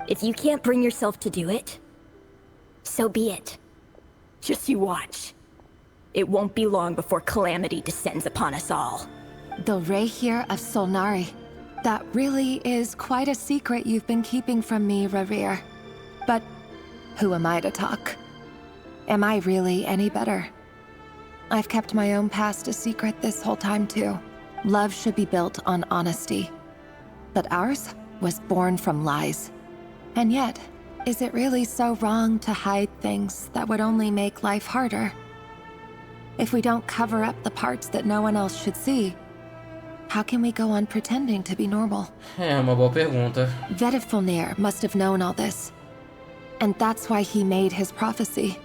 If you can't bring yourself to do it, so be it. Just you watch. It won't be long before calamity descends upon us all. The Rayrir of Solnari. That really is quite a secret you've been keeping from me, Rayrir. But who am I to talk? Am I really any better? I've kept my own past a secret this whole time too. Love should be built on honesty. But ours was born from lies. And yet, is it really so wrong to hide things that would only make life harder? If we don't cover up the parts that no one else should see, how can we go on pretending to be normal? É uma boa pergunta. Vedifulnir must have known all this. And that's why he made his prophecy.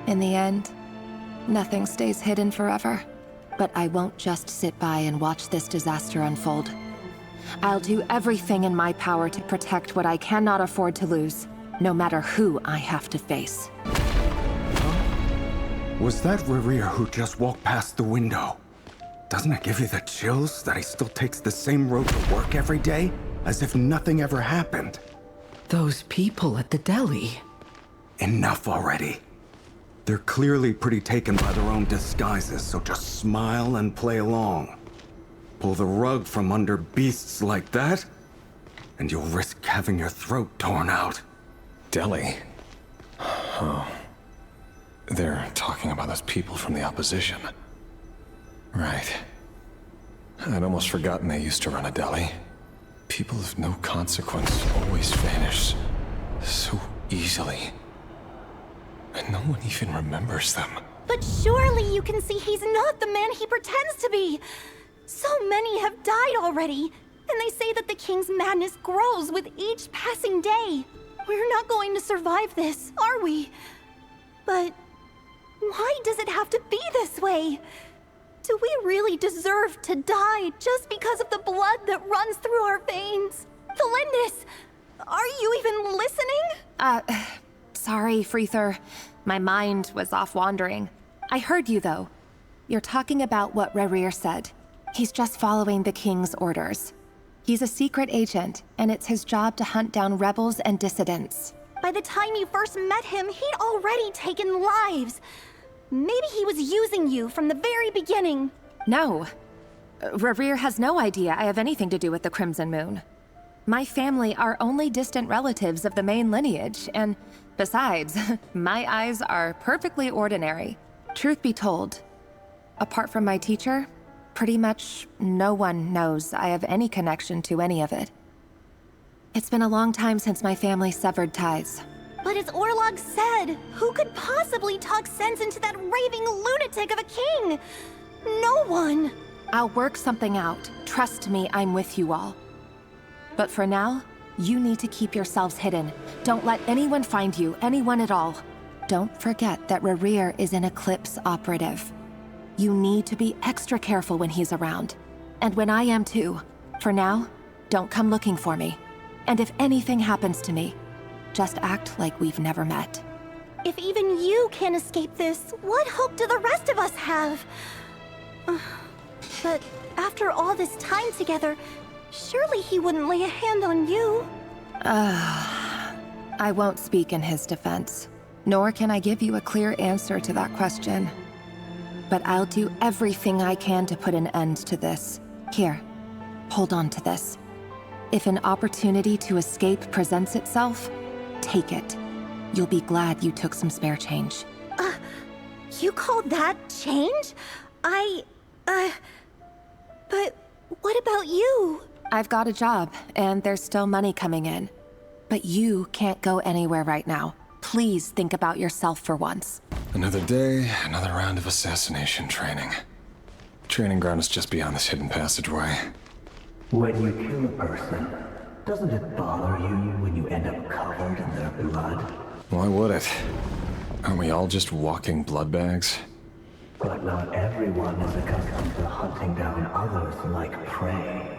In the end, nothing stays hidden forever. But I won't just sit by and watch this disaster unfold. I'll do everything in my power to protect what I cannot afford to lose, no matter who I have to face. Was that Rayrir who just walked past the window? Doesn't it give you the chills that he still takes the same road to work every day? As if nothing ever happened. Those people at the deli. Enough already. They're clearly pretty taken by their own disguises, so just smile and play along. Pull the rug from under beasts like that, and you'll risk having your throat torn out. Deli? Oh. They're talking about those people from the opposition. Right. I'd almost forgotten they used to run a deli. People of no consequence always vanish so easily. And no one even remembers them. But surely you can see he's not the man he pretends to be. So many have died already, and they say that the king's madness grows with each passing day. We're not going to survive this, are we? But why does it have to be this way? Do we really deserve to die just because of the blood that runs through our veins? Thalindis, are you even listening? Sorry, Freether. My mind was off wandering. I heard you, though. You're talking about what Rerir said. He's just following the king's orders. He's a secret agent, and it's his job to hunt down rebels and dissidents. By the time you first met him, he'd already taken lives. Maybe he was using you from the very beginning. No. Rerir has no idea I have anything to do with the Crimson Moon. My family are only distant relatives of the main lineage, and besides, my eyes are perfectly ordinary. Truth be told, apart from my teacher, pretty much no one knows I have any connection to any of it. It's been a long time since my family severed ties. But as Orlog said, who could possibly talk sense into that raving lunatic of a king? No one. I'll work something out. Trust me, I'm with you all. But for now, you need to keep yourselves hidden. Don't let anyone find you, anyone at all. Don't forget that Rerir is an Eclipse operative. You need to be extra careful when he's around. And when I am too. For now, don't come looking for me. And if anything happens to me, just act like we've never met. If even you can't escape this, what hope do the rest of us have? But after all this time together, surely he wouldn't lay a hand on you. I won't speak in his defense, nor can I give you a clear answer to that question. But I'll do everything I can to put an end to this. Here, hold on to this. If an opportunity to escape presents itself, take it. You'll be glad you took some spare change. You call that change? But what about you? I've got a job, and there's still money coming in. But you can't go anywhere right now. Please think about yourself for once. Another day, another round of assassination training. Training ground is just beyond this hidden passageway. When you kill a person, doesn't it bother you when you end up covered in their blood? Why would it? Aren't we all just walking blood bags? But not everyone is accustomed to hunting down others like prey.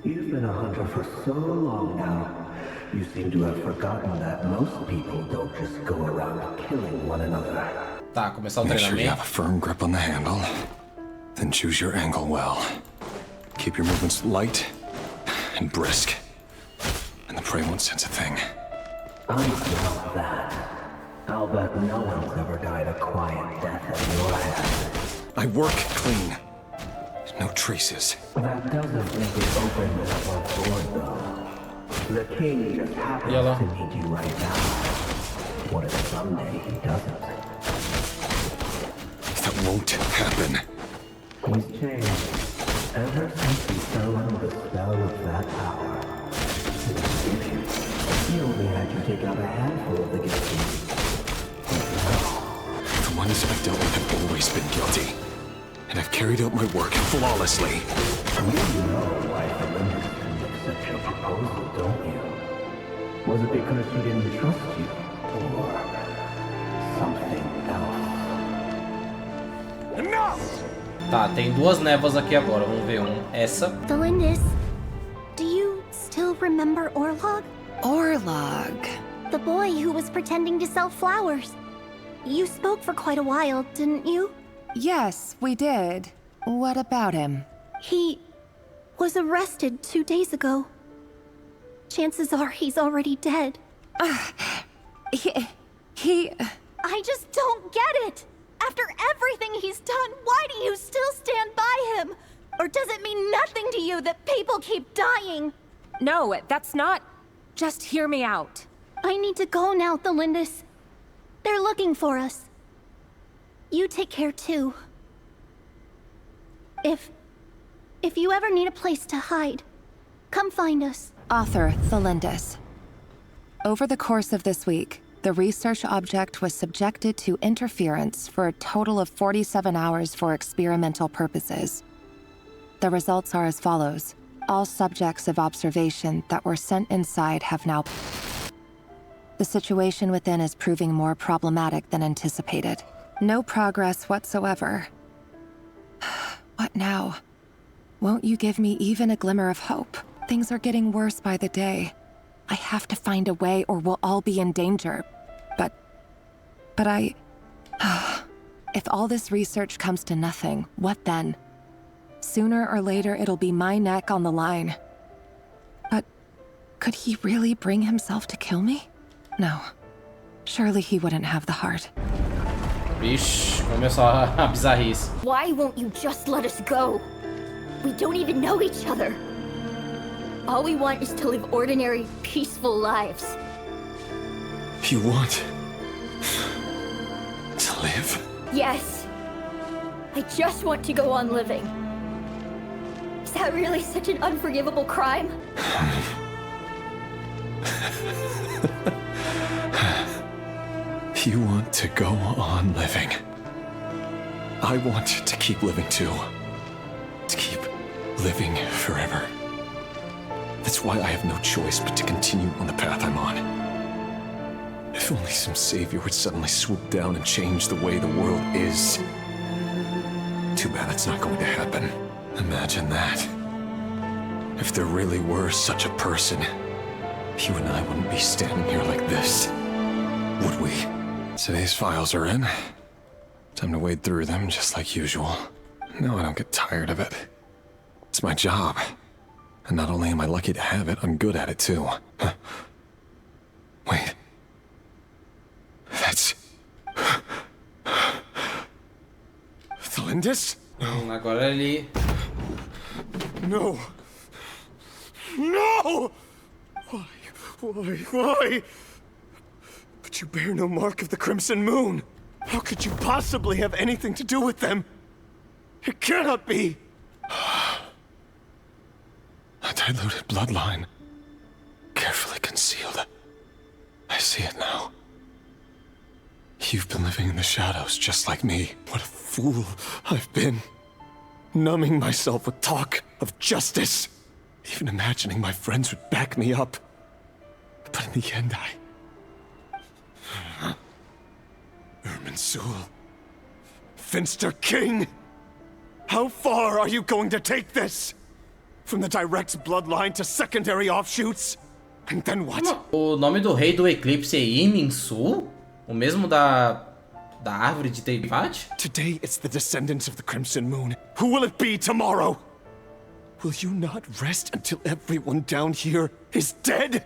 You've been a hunter for so long now, you seem to have forgotten that most people don't just go around killing one another. Tá, começar o Make sure you treinamento. have a firm grip on the handle. Then choose your angle well. Keep your movements light and brisk. And the prey won't sense a thing. I doubt that. I'll bet no one's ever died a quiet death at your hands. I work clean. No traces. That doesn't make it open above board, though. The king just happens to need you right now. What if someday he doesn't? That won't happen. He's changed. Ever since he fell under the spell of that power. He only had you take out a handful of the guilty. The ones I've dealt with have always been guilty. And I've carried out my work flawlessly. You know why Thalindis didn't accept your proposal, don't you? Was it because she didn't trust you? Or something else? Enough! Tá, tem duas névoas aqui agora. Vamos ver essa. Thalindis, do you still remember Orlog? Orlog? The boy who was pretending to sell flowers. You spoke for quite a while, didn't you? Yes, we did. What about him? He was arrested 2 days ago. Chances are he's already dead. He... I just don't get it! After everything he's done, why do you still stand by him? Or does it mean nothing to you that people keep dying? No, that's not... Just hear me out. I need to go now, Thalindis. They're looking for us. You take care too. If you ever need a place to hide, come find us. Author Thalindis. Over the course of this week, the research object was subjected to interference for a total of 47 hours for experimental purposes. The results are as follows. All subjects of observation that were sent inside have now... The situation within is proving more problematic than anticipated. No progress whatsoever. What now? Won't you give me even a glimmer of hope? Things are getting worse by the day. I have to find a way or we'll all be in danger. But I... If all this research comes to nothing, what then? Sooner or later, it'll be my neck on the line. But could he really bring himself to kill me? No. Surely he wouldn't have the heart. Vixe, começou a bizarrice. Why won't you just let us go? We don't even know each other. All we want is to live ordinary, peaceful lives. You want to live? Yes. I just want to go on living. Is that really such an unforgivable crime? You want to go on living. I want to keep living too. To keep living forever. That's why I have no choice but to continue on the path I'm on. If only some savior would suddenly swoop down and change the way the world is. Too bad that's not going to happen. Imagine that. If there really were such a person, you and I wouldn't be standing here like this, would we? Today's files are in. Time to wade through them just like usual. No, I don't get tired of it. It's my job. And not only am I lucky to have it, I'm good at it too. Wait. That's... Thalindis? Agora ele... No. No! Why? But you bear no mark of the Crimson Moon. How could you possibly have anything to do with them? It cannot be! A diluted bloodline. Carefully concealed. I see it now. You've been living in the shadows just like me. What a fool I've been. Numbing myself with talk of justice. Even imagining my friends would back me up. But in the end, Irminsul. Finster King! How far are you going to take this? From the direct bloodline to secondary offshoots? And then what? O nome do rei do eclipse é Irminsul? O mesmo da árvore de Teyvat? Today it's the descendants of the Crimson Moon. Who will it be tomorrow? Will you not rest until everyone down here is dead?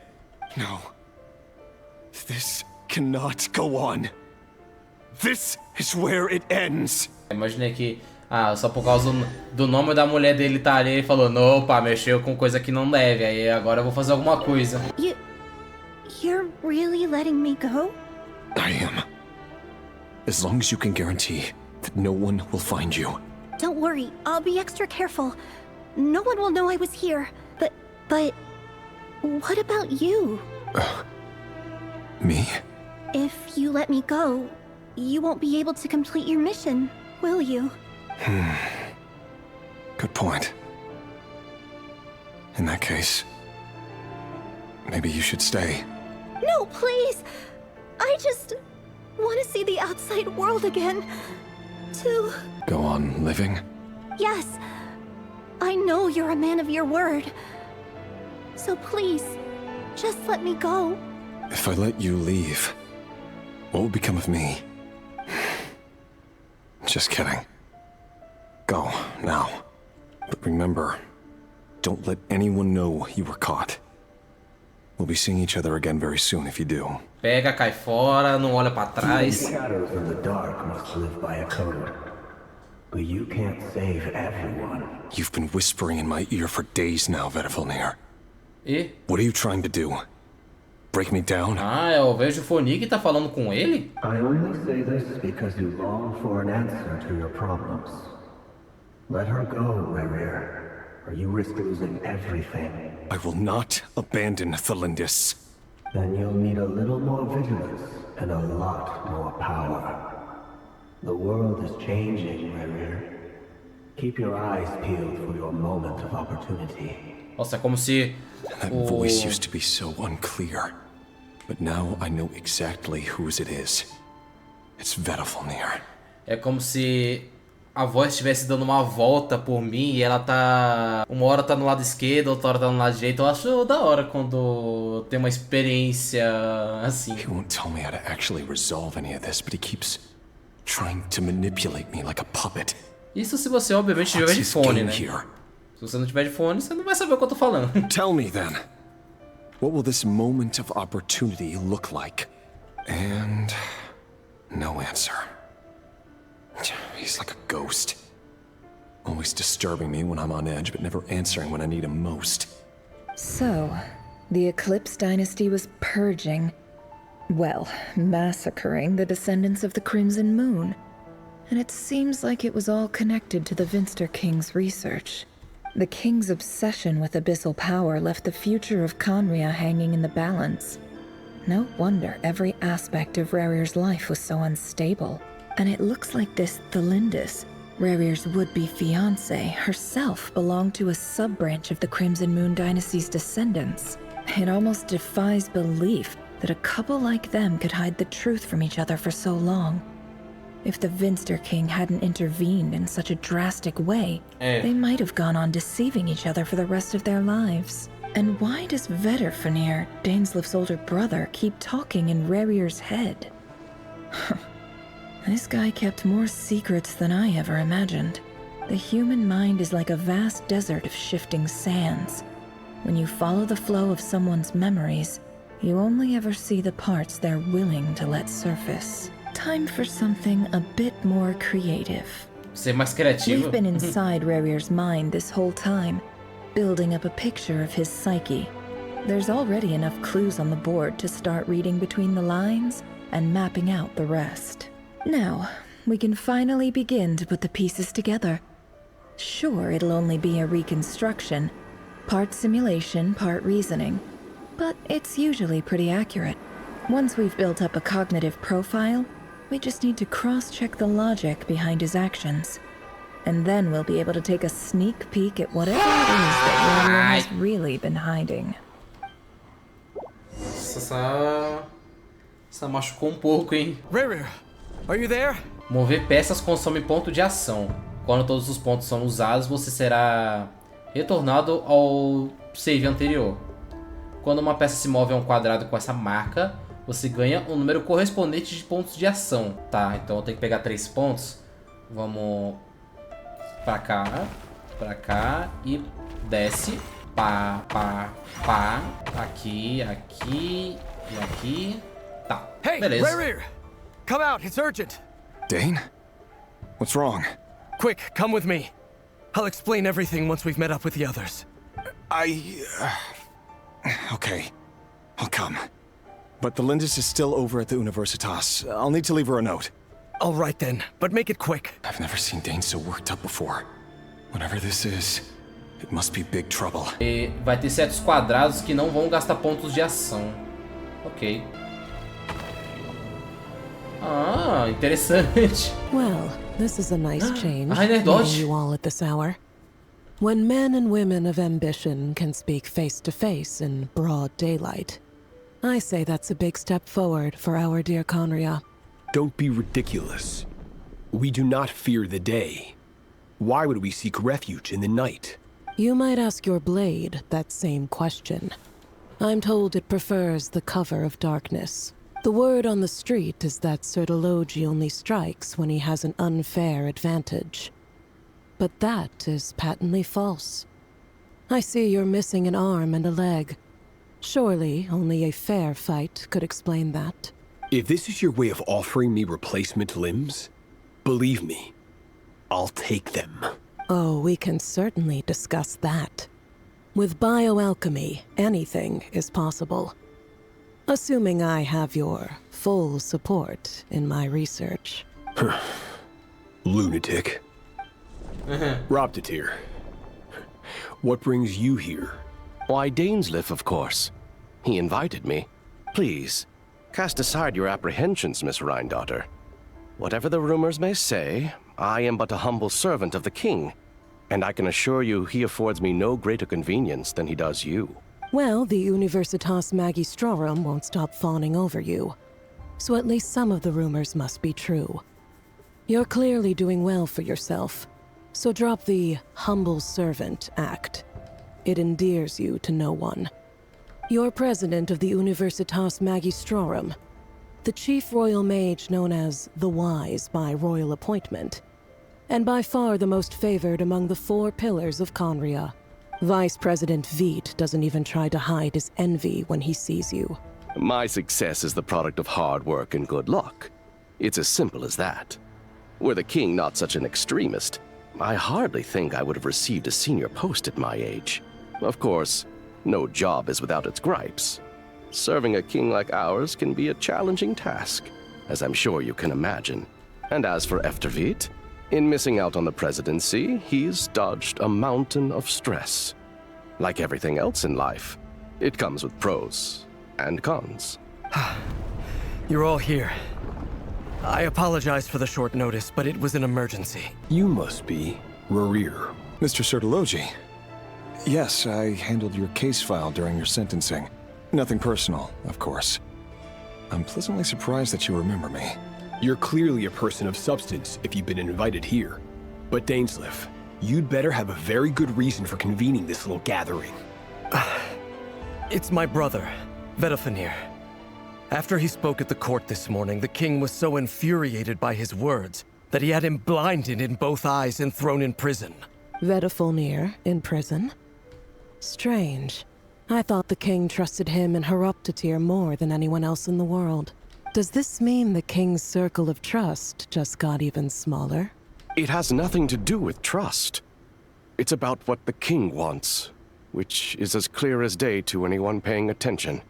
No. This cannot go on. This is where it ends. Imaginei que, só por causa do nome da mulher dele tá ali, ele falou, não, pá, mexeu com coisa que não deve, aí agora eu vou fazer alguma coisa. You're really letting me go? I am. As long as you can guarantee that no one will find you. Don't worry, I'll be extra careful. No one will know I was here. But what about you? Me? If you let me go, you won't be able to complete your mission, will you? Good point. In that case, maybe you should stay. No, please! I just want to see the outside world again. To... Go on living? Yes. I know you're a man of your word. So please, just let me go. If I let you leave, what will become of me? Just kidding. Go, now. But remember, don't let anyone know you were caught. We'll be seeing each other again very soon if you do. Pega, cai fora, não olha pra trás. Shadows in the dark must live by a code. But you can't save everyone. You've been whispering in my ear for days now, Vedifilnir. E? What are you trying to do? Break me down? Eu vejo o Foni que tá falando com ele. I only say this because you long for an answer to your problems. Let her go, Rerir, or you risk losing everything. I will not abandon Thalindis. Then you'll need a little more vigilance and a lot more power. The world is changing, Rerir. Keep your eyes peeled for your moment of opportunity. Nossa, é como se That voice used to be so unclear, but now I know exactly whose it is. It's Vedalfnir. É como se a voz estivesse dando uma volta por mim e ela tá... Uma hora tá no lado esquerdo, outra hora tá no lado direito. Eu acho da hora quando tem uma experiência assim. He won't tell me how to actually resolve any of this, but he keeps trying to manipulate me like a puppet. Isso se você obviamente tiver de fone, né? Se você não tiver de fone, você não vai saber o que eu tô falando. Tell me then, what will this moment of opportunity look like? And no answer. He's like a ghost. Always disturbing me when I'm on edge, but never answering when I need him most. So, the Eclipse Dynasty was purging, well, massacring the descendants of the Crimson Moon. And it seems like it was all connected to the Vinster King's research. The King's obsession with abyssal power left the future of KHAENRI'AH hanging in the balance. No wonder every aspect of Rerir's life was so unstable. And it looks like this Thelindis, Rerir's would-be fiancé, herself belonged to a sub-branch of the Crimson Moon Dynasty's descendants. It almost defies belief that a couple like them could hide the truth from each other for so long. If the Vinster King hadn't intervened in such a drastic way, they might have gone on deceiving each other for the rest of their lives. And why does Vedalfnir, Dainsleif's older brother, keep talking in Rerir's head? This guy kept more secrets than I ever imagined. The human mind is like a vast desert of shifting sands. When you follow the flow of someone's memories, you only ever see the parts they're willing to let surface. Time for something a bit more creative. Ser mais criativo. We've been inside Rerir's mind this whole time, building up a picture of his psyche. There's already enough clues on the board to start reading between the lines and mapping out the rest. Now, we can finally begin to put the pieces together. Sure, it'll only be a reconstruction, part simulation, part reasoning, but it's usually pretty accurate. Once we've built up a cognitive profile, we just need to cross-check the logic behind his actions. And then we'll be able to take a sneak peek at whatever it is that Rerir has really been hiding. Essa machucou pouco, hein? Rerir! Are you there? Mover peças consome ponto de ação. Quando todos os pontos são usados, você será retornado ao save anterior. Quando uma peça se move a um quadrado com essa marca, você ganha um número correspondente de pontos de ação. Tá, então eu tenho que pegar 3 pontos. Vamos pra cá e desce. Pá, pá, pá. Aqui, aqui e aqui. Tá, hey, beleza. Rerir! Come out, it's urgent. Dane? What's wrong? Quick, come with me. I'll explain everything once we've met up with the others. Okay, I'll come. But the Lindis is still over at the Universitas. I'll need to leave her a note. All right then, but make it quick. I've never seen Dane so worked up before. Whatever this is, it must be big trouble. E vai ter certos quadrados que não vão gastar pontos de ação. Ok. Ah, interessante. Well, this is a nice change, Rainer Dodge. meeting you all at this hour. When men and women of ambition can speak face to face in broad daylight, I say that's a big step forward for our dear KHAENRI'AH. Don't be ridiculous. We do not fear the day. Why would we seek refuge in the night? You might ask your blade that same question. I'm told it prefers the cover of darkness. The word on the street is that Sir Delogi only strikes when he has an unfair advantage. But that is patently false. I see you're missing an arm and a leg. Surely only a fair fight could explain that. If this is your way of offering me replacement limbs, believe me, I'll take them. Oh, we can certainly discuss that. With bioalchemy, anything is possible. Assuming I have your full support in my research. Lunatic. Robtatir. What brings you here? Why, Dainsleif, of course. He invited me. Please, Cast aside your apprehensions, Miss Rhine-daughter. Whatever the rumors may say, I am but a humble servant of the king, and I can assure you he affords me no greater convenience than he does you. Well, the Universitas Magistrorum won't stop fawning over you. So at least some of the rumors must be true. You're clearly doing well for yourself, so drop the humble servant act. It endears you to no one. You're president of the Universitas Magistrorum, the chief royal mage known as the Wise by royal appointment, and by far the most favored among the 4 pillars of KHAENRI'AH. Vice President Veit doesn't even try to hide his envy when he sees you. My success is the product of hard work and good luck. It's as simple as that. Were the king not such an extremist, I hardly think I would have received a senior post at my age. Of course, no job is without its gripes. Serving a king like ours can be a challenging task, as I'm sure you can imagine. And as for Ato IV, in missing out on the presidency, he's dodged a mountain of stress. Like everything else in life, it comes with pros and cons. You're all here. I apologize for the short notice, but it was an emergency. You must be Rerir. Mr. Sertologi. Yes, I handled your case file during your sentencing. Nothing personal, of course. I'm pleasantly surprised that you remember me. You're clearly a person of substance if you've been invited here. But Dainsleif, you'd better have a very good reason for convening this little gathering. It's my brother, Vedofenir. After he spoke at the court this morning, the king was so infuriated by his words that he had him blinded in both eyes and thrown in prison. Vedofenir in prison? Strange. I thought the king trusted him and Horoptatyr more than anyone else in the world. Does this mean the king's circle of trust just got even smaller? It has nothing to do with trust. It's about what the king wants, which is as clear as day to anyone paying attention.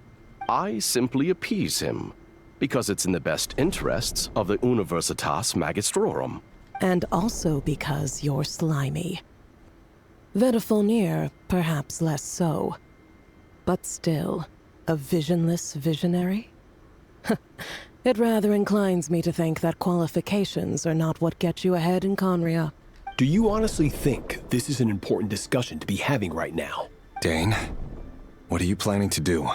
I simply appease him, because it's in the best interests of the Universitas Magistrorum. And also because you're slimy. Vedofenir, perhaps less so. But still, a visionless visionary? It rather inclines me to think that qualifications are not what get you ahead in KHAENRI'AH. Do you honestly think this is an important discussion to be having right now? Dane, what are you planning to do?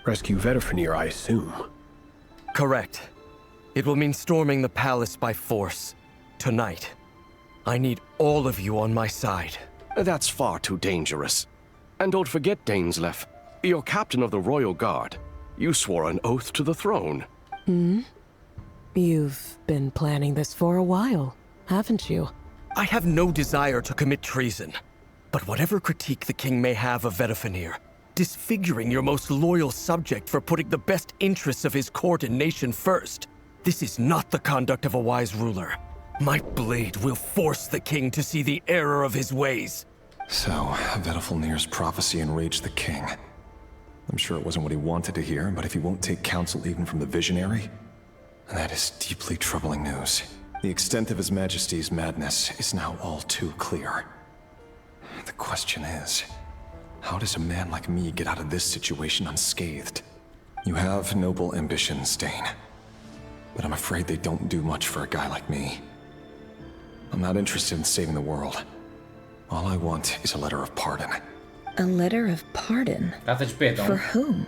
Rescue Vedofenir, I assume. Correct. It will mean storming the palace by force. Tonight. I need all of you on my side. That's far too dangerous. And don't forget, Dainsleif, you're captain of the Royal Guard. You swore an oath to the throne. You've been planning this for a while, haven't you? I have no desire to commit treason. But whatever critique the king may have of Vedofenir, disfiguring your most loyal subject for putting the best interests of his court and nation first, this is not the conduct of a wise ruler. My blade will force the king to see the error of his ways. So, Vedofenir's prophecy enraged the king. I'm sure it wasn't what he wanted to hear, but if he won't take counsel even from the visionary, that is deeply troubling news. The extent of His Majesty's madness is now all too clear. The question is, how does a man like me get out of this situation unscathed? You have noble ambitions, Dane, but I'm afraid they don't do much for a guy like me. I'm not interested in saving the world. All I want is a letter of pardon. A letter of pardon? For whom?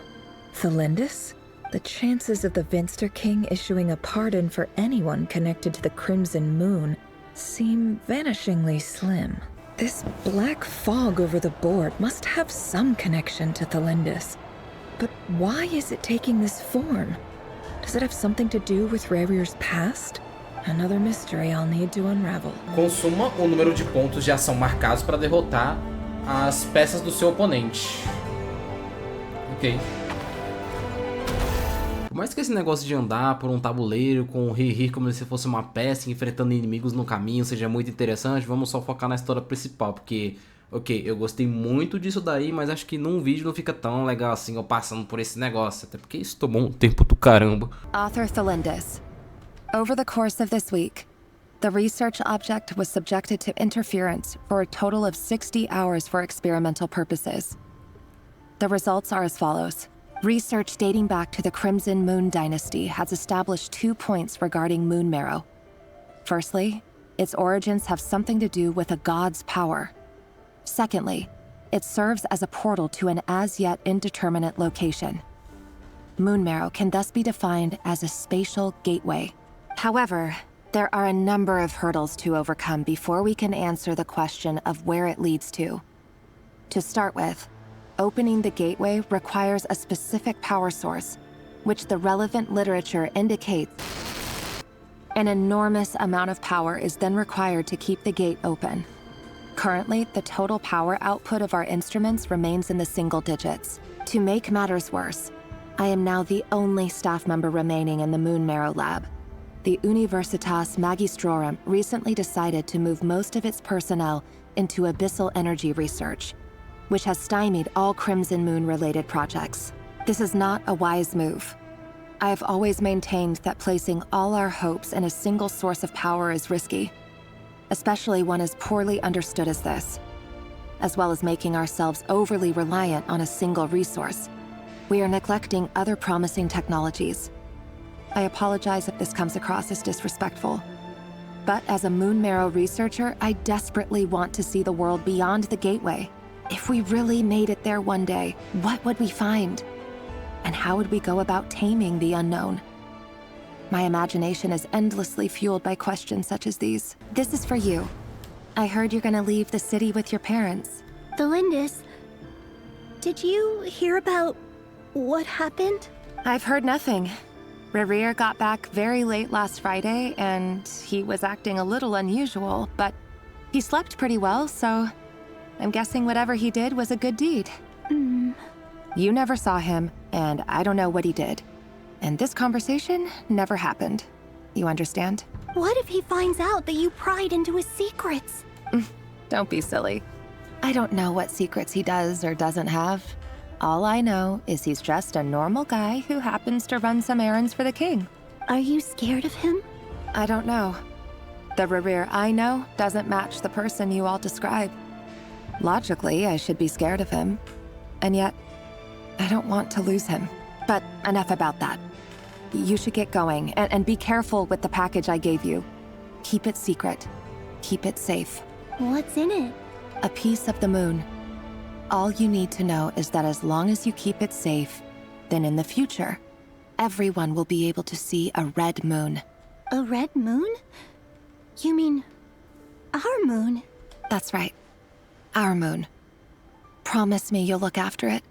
Thelindis? The chances of the Vinster King issuing a pardon for anyone connected to the Crimson Moon seem vanishingly slim. This black fog over the board must have some connection to Thelindis. But why is it taking this form? Does it have something to do with Rerir's past? Another mystery I'll need to unravel. Consuma o número de pontos de ação marcados para derrotar as peças do seu oponente. Ok. Por mais que esse negócio de andar por um tabuleiro com o rir como se fosse uma peça, enfrentando inimigos no caminho, seja muito interessante, vamos só focar na história principal, porque, ok, eu gostei muito disso daí, mas acho que num vídeo não fica tão legal assim, eu passando por esse negócio, até porque isso tomou um tempo do caramba. Author Thelindis. Over the course of this week, the research object was subjected to interference for a total of 60 hours for experimental purposes. The results are as follows. Research dating back to the Crimson Moon Dynasty has established 2 points regarding moon marrow. Firstly, its origins have something to do with a god's power. Secondly, it serves as a portal to an as-yet indeterminate location. Moon marrow can thus be defined as a spatial gateway. However, there are a number of hurdles to overcome before we can answer the question of where it leads to. To start with, opening the gateway requires a specific power source, which the relevant literature indicates. An enormous amount of power is then required to keep the gate open. Currently, the total power output of our instruments remains in the single digits. To make matters worse, I am now the only staff member remaining in the Moon Marrow lab. The Universitas Magistrorum recently decided to move most of its personnel into abyssal energy research, which has stymied all Crimson Moon-related projects. This is not a wise move. I have always maintained that placing all our hopes in a single source of power is risky, especially one as poorly understood as this. As well as making ourselves overly reliant on a single resource, we are neglecting other promising technologies. I apologize if this comes across as disrespectful, but as a Moon Marrow researcher, I desperately want to see the world beyond the gateway. If we really made it there one day, what would we find? And how would we go about taming the unknown? My imagination is endlessly fueled by questions such as these. This is for you. I heard you're gonna leave the city with your parents. Delindis, did you hear about what happened? I've heard nothing. Rerir got back very late last Friday, and he was acting a little unusual, but he slept pretty well, so I'm guessing whatever he did was a good deed. You never saw him, and I don't know what he did. And this conversation never happened. You understand? What if he finds out that you pried into his secrets? Don't be silly. I don't know what secrets he does or doesn't have. All I know is he's just a normal guy who happens to run some errands for the king. Are you scared of him? I don't know. The Rerir I know doesn't match the person you all describe. Logically, I should be scared of him. And yet, I don't want to lose him. But enough about that. You should get going, and be careful with the package I gave you. Keep it secret. Keep it safe. What's in it? A piece of the moon. All you need to know is that as long as you keep it safe, then in the future, everyone will be able to see a red moon. A red moon? You mean our moon? That's right. Our moon. Promise me you'll look after it.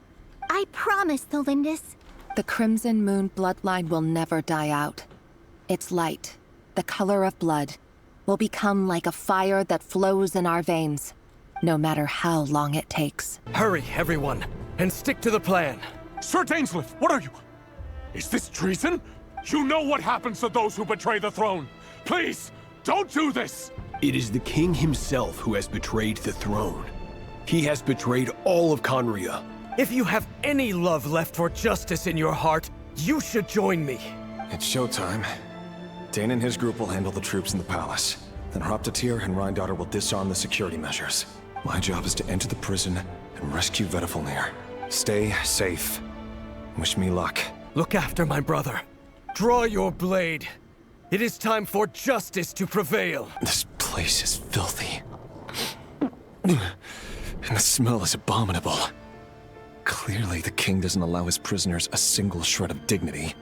I promise, Delindis. The Crimson Moon bloodline will never die out. Its light, the color of blood, will become like a fire that flows in our veins, no matter how long it takes. Hurry, everyone, and stick to the plan. Sir Dainsleif, what are you? Is this treason? You know what happens to those who betray the throne. Please, don't do this! It is the king himself who has betrayed the throne. He has betrayed all of KHAENRI'AH. If you have any love left for justice in your heart, you should join me. It's showtime. Dane and his group will handle the troops in the palace. Then Hraptatir and Rheindater will disarm the security measures. My job is to enter the prison and rescue Vedifalnir. Stay safe. Wish me luck. Look after my brother. Draw your blade. It is time for justice to prevail. This place is filthy. And the smell is abominable. Clearly, the king doesn't allow his prisoners a single shred of dignity.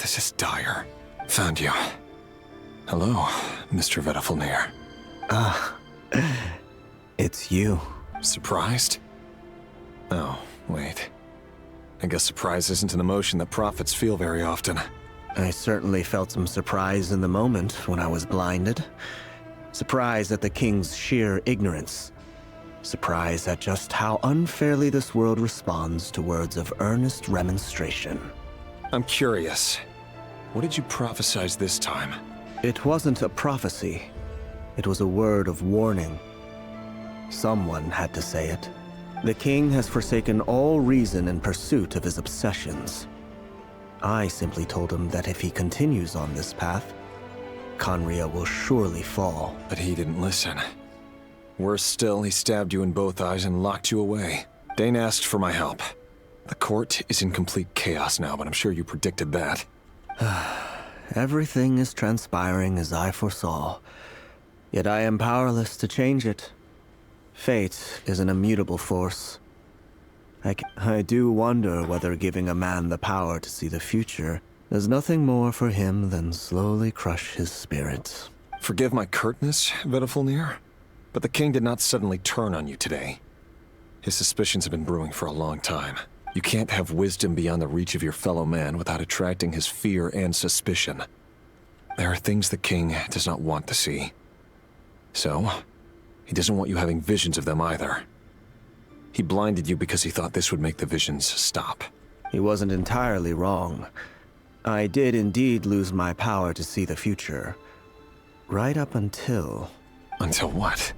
This is dire. Found you. Hello, Mr. Vedifalnir. It's you. Surprised? Oh, wait. I guess surprise isn't an emotion that prophets feel very often. I certainly felt some surprise in the moment when I was blinded. Surprise at the king's sheer ignorance. Surprise at just how unfairly this world responds to words of earnest remonstration. I'm curious. What did you prophesize this time? It wasn't a prophecy. It was a word of warning. Someone had to say it. The king has forsaken all reason in pursuit of his obsessions. I simply told him that if he continues on this path, KHAENRI'AH will surely fall. But he didn't listen. Worse still, he stabbed you in both eyes and locked you away. Dane asked for my help. The court is in complete chaos now, but I'm sure you predicted that. Everything is transpiring as I foresaw, yet I am powerless to change it. Fate is an immutable force. I do wonder whether giving a man the power to see the future does nothing more for him than slowly crush his spirit. Forgive my curtness, Vedifulnir, but the king did not suddenly turn on you today. His suspicions have been brewing for a long time. You can't have wisdom beyond the reach of your fellow man without attracting his fear and suspicion. There are things the king does not want to see. So, he doesn't want you having visions of them either. He blinded you because he thought this would make the visions stop. He wasn't entirely wrong. I did indeed lose my power to see the future. Right up until... Until what?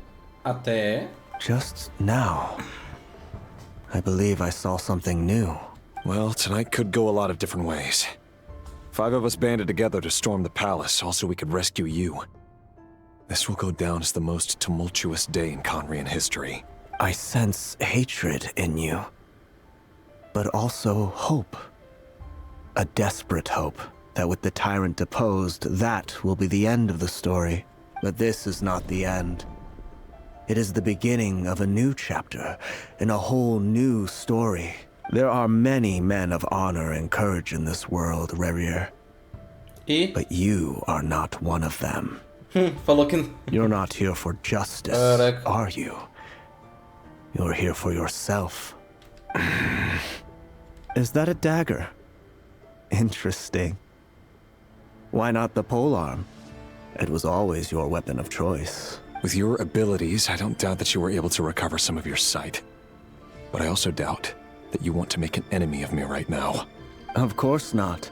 Até... Just now. I believe I saw something new. Well, tonight could go a lot of different ways. 5 of us banded together to storm the palace, also we could rescue you. This will go down as the most tumultuous day in KHAENRI'AH history. I sense hatred in you, but also hope. A desperate hope that with the tyrant deposed, that will be the end of the story. But this is not the end. It is the beginning of a new chapter, in a whole new story. There are many men of honor and courage in this world, Rerir. But you are not one of them. You're not here for justice, are you? You're here for yourself. Is that a dagger? Interesting. Why not the polearm? It was always your weapon of choice. With your abilities, I don't doubt that you were able to recover some of your sight. But I also doubt that you want to make an enemy of me right now. Of course not.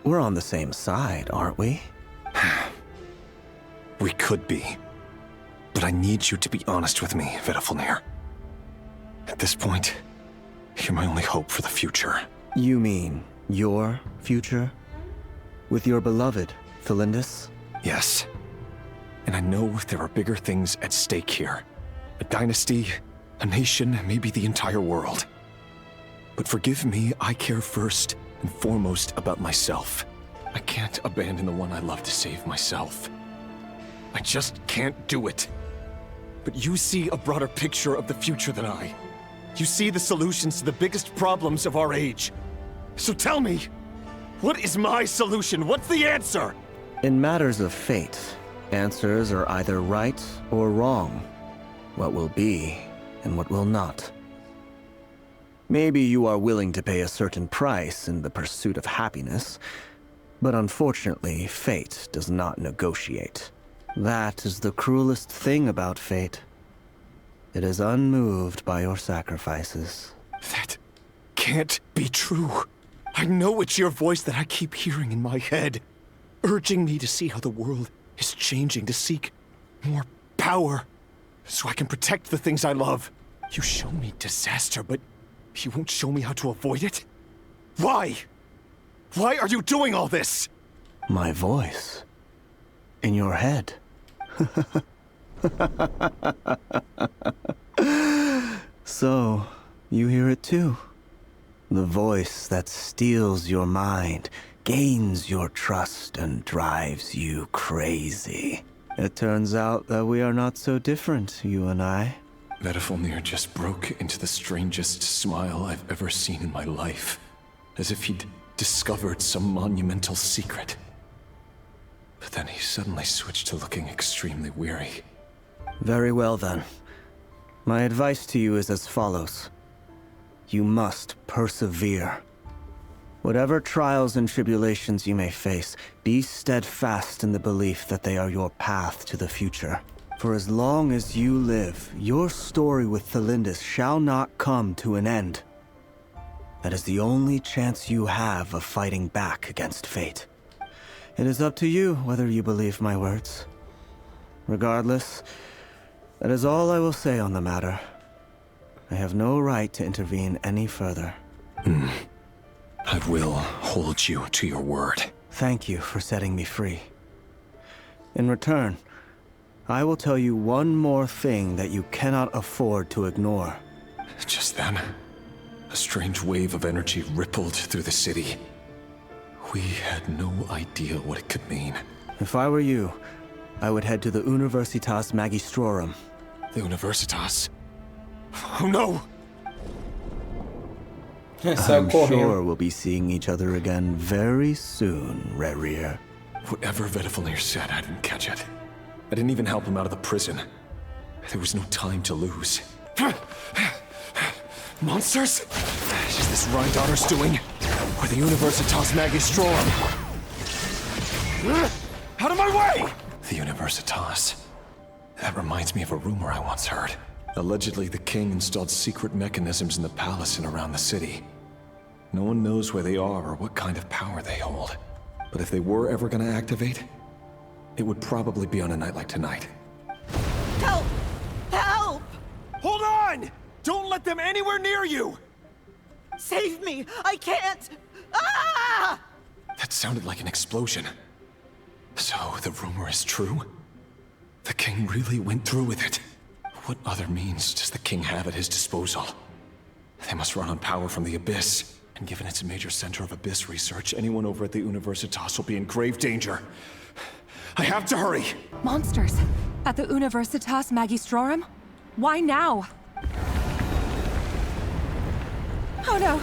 We're on the same side, aren't we? We could be. But I need you to be honest with me, Vedifulnir. At this point, you're my only hope for the future. You mean your future? With your beloved, Thelindis? Yes. And I know there are bigger things at stake here. A dynasty, a nation, maybe the entire world. But forgive me, I care first and foremost about myself. I can't abandon the one I love to save myself. I just can't do it. But you see a broader picture of the future than I. You see the solutions to the biggest problems of our age. So tell me, what is my solution? What's the answer? In matters of fate, answers are either right or wrong. What will be and what will not. Maybe you are willing to pay a certain price in the pursuit of happiness, but unfortunately, fate does not negotiate. That is the cruelest thing about fate. It is unmoved by your sacrifices. That can't be true. I know it's your voice that I keep hearing in my head, urging me to see how the world is changing, to seek more power, so I can protect the things I love. You show me disaster, but you won't show me how to avoid it? Why? Why are you doing all this? My voice. In your head. So, you hear it too? The voice that steals your mind, gains your trust, and drives you crazy. It turns out that we are not so different, you and I. Vedifulnir just broke into the strangest smile I've ever seen in my life, as if he'd discovered some monumental secret. But then he suddenly switched to looking extremely weary. Very well then. My advice to you is as follows. You must persevere. Whatever trials and tribulations you may face, be steadfast in the belief that they are your path to the future. For as long as you live, your story with Thelindis shall not come to an end. That is the only chance you have of fighting back against fate. It is up to you whether you believe my words. Regardless, that is all I will say on the matter. I have no right to intervene any further. I will hold you to your word. Thank you for setting me free. In return, I will tell you one more thing that you cannot afford to ignore. Just then, A strange wave of energy rippled through the city. We had no idea what it could mean. If I were you, I would head to the Universitas Magistrorum. The Universitas? Oh no! I'm sure we'll be seeing each other again very soon, Rerir. Whatever Vedifalnir said, I didn't catch it. I didn't even help him out of the prison. There was no time to lose. Monsters? Is this Rhindaughter's doing? Or the Universitas Magistrorum? Out of my way! The Universitas. That reminds me of a rumor I once heard. Allegedly, the king installed secret mechanisms in the palace and around the city. No one knows where they are or what kind of power they hold. But if they were ever gonna activate, it would probably be on a night like tonight. Help! Help! Hold on! Don't let them anywhere near you! Save me! I can't! Ah! That sounded like an explosion. So, the rumor is true? The king really went through with it? What other means does the king have at his disposal? They must run on power from the Abyss. And given it's a major center of Abyss research, anyone over at the Universitas will be in grave danger. I have to hurry! Monsters? At the Universitas Magistrorum? Why now? Oh no!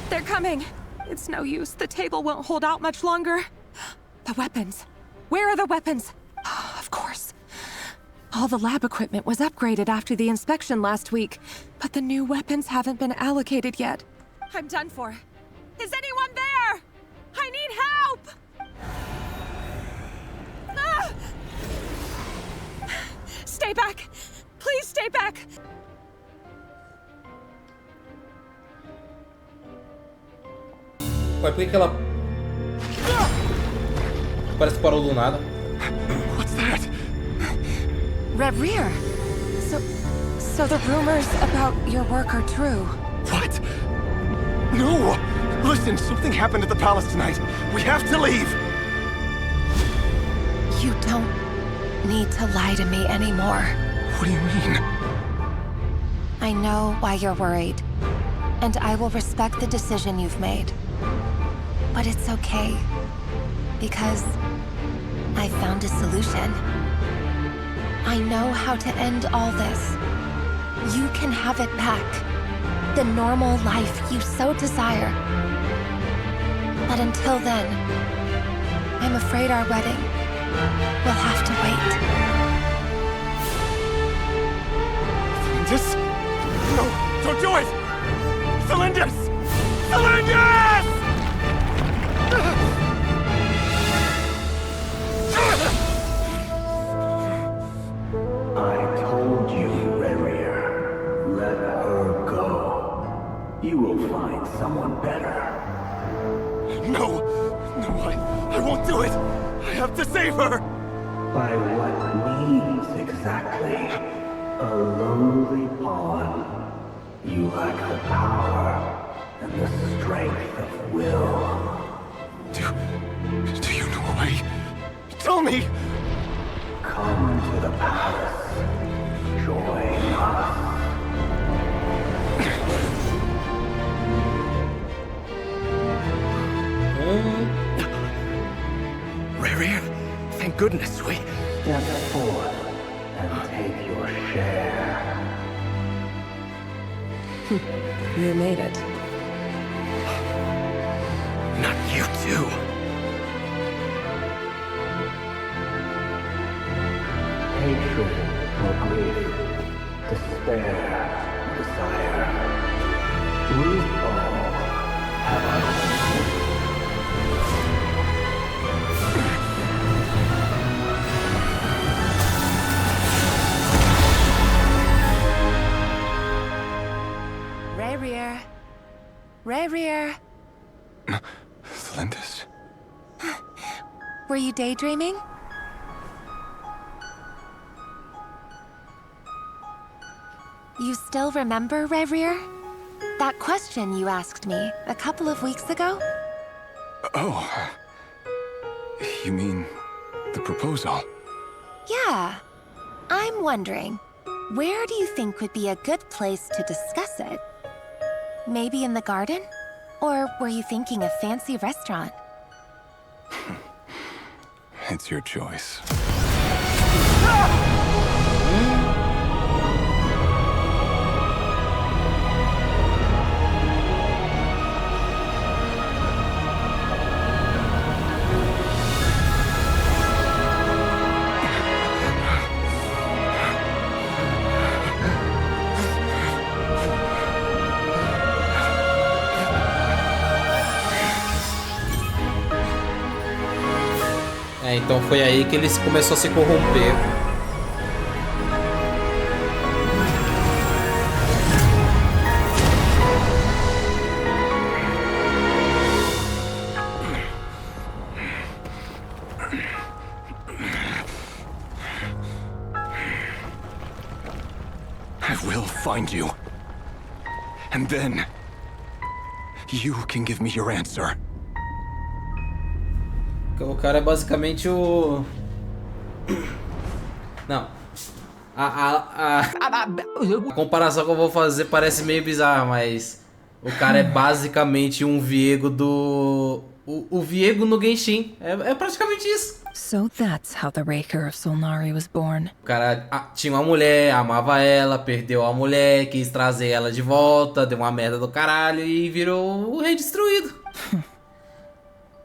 They're coming! It's no use. The table won't hold out much longer. The weapons. Where are the weapons? Oh, of course. All the lab equipment was upgraded after the inspection last week, but the new weapons haven't been allocated yet. I'm done for. Is anyone there? I need help! Ah! Stay back! Please stay back! Ué, por que ela... Parece que parou do nada. What's that? Rerir! So the rumors about your work are true. What? No! Listen, something happened at the palace tonight. We have to leave! You don't need to lie to me anymore. What do you mean? I know why you're worried, and I will respect the decision you've made. But it's okay, because I found a solution. I know how to end all this. You can have it back. The normal life you so desire. But until then, I'm afraid our wedding will have to wait. Celindus? No, don't do it! Celindus! Celindus! I told you, Rerir. Let her go. You will find someone better. No! No, I won't do it! I have to save her! By what means exactly? A lowly pawn. You lack the power and the strength of will. Do you know a way? Tell me! Come to the palace. Join us. Rerir, thank goodness we... Step forth and take your share. You made it. Not you too. Hatred or grief, despair, desire. We all have our own. Rerir. Rerir. Celindus? Were you daydreaming? You still remember, Rerir? That question you asked me a couple of weeks ago? Oh. You mean the proposal? Yeah. I'm wondering, where do you think would be a good place to discuss it? Maybe in the garden? Or were you thinking a fancy restaurant? It's your choice. Então foi aí que ele começou a se corromper. I will find you. And then you can give me your answer. O cara é basicamente o... Não. A comparação que eu vou fazer parece meio bizarra, mas... O cara é basicamente um Viego do... O Viego no Genshin. É praticamente isso. So that's how the Raker of Solnari was born. O cara tinha uma mulher, amava ela, perdeu a mulher, quis trazer ela de volta, deu uma merda do caralho e virou o rei destruído.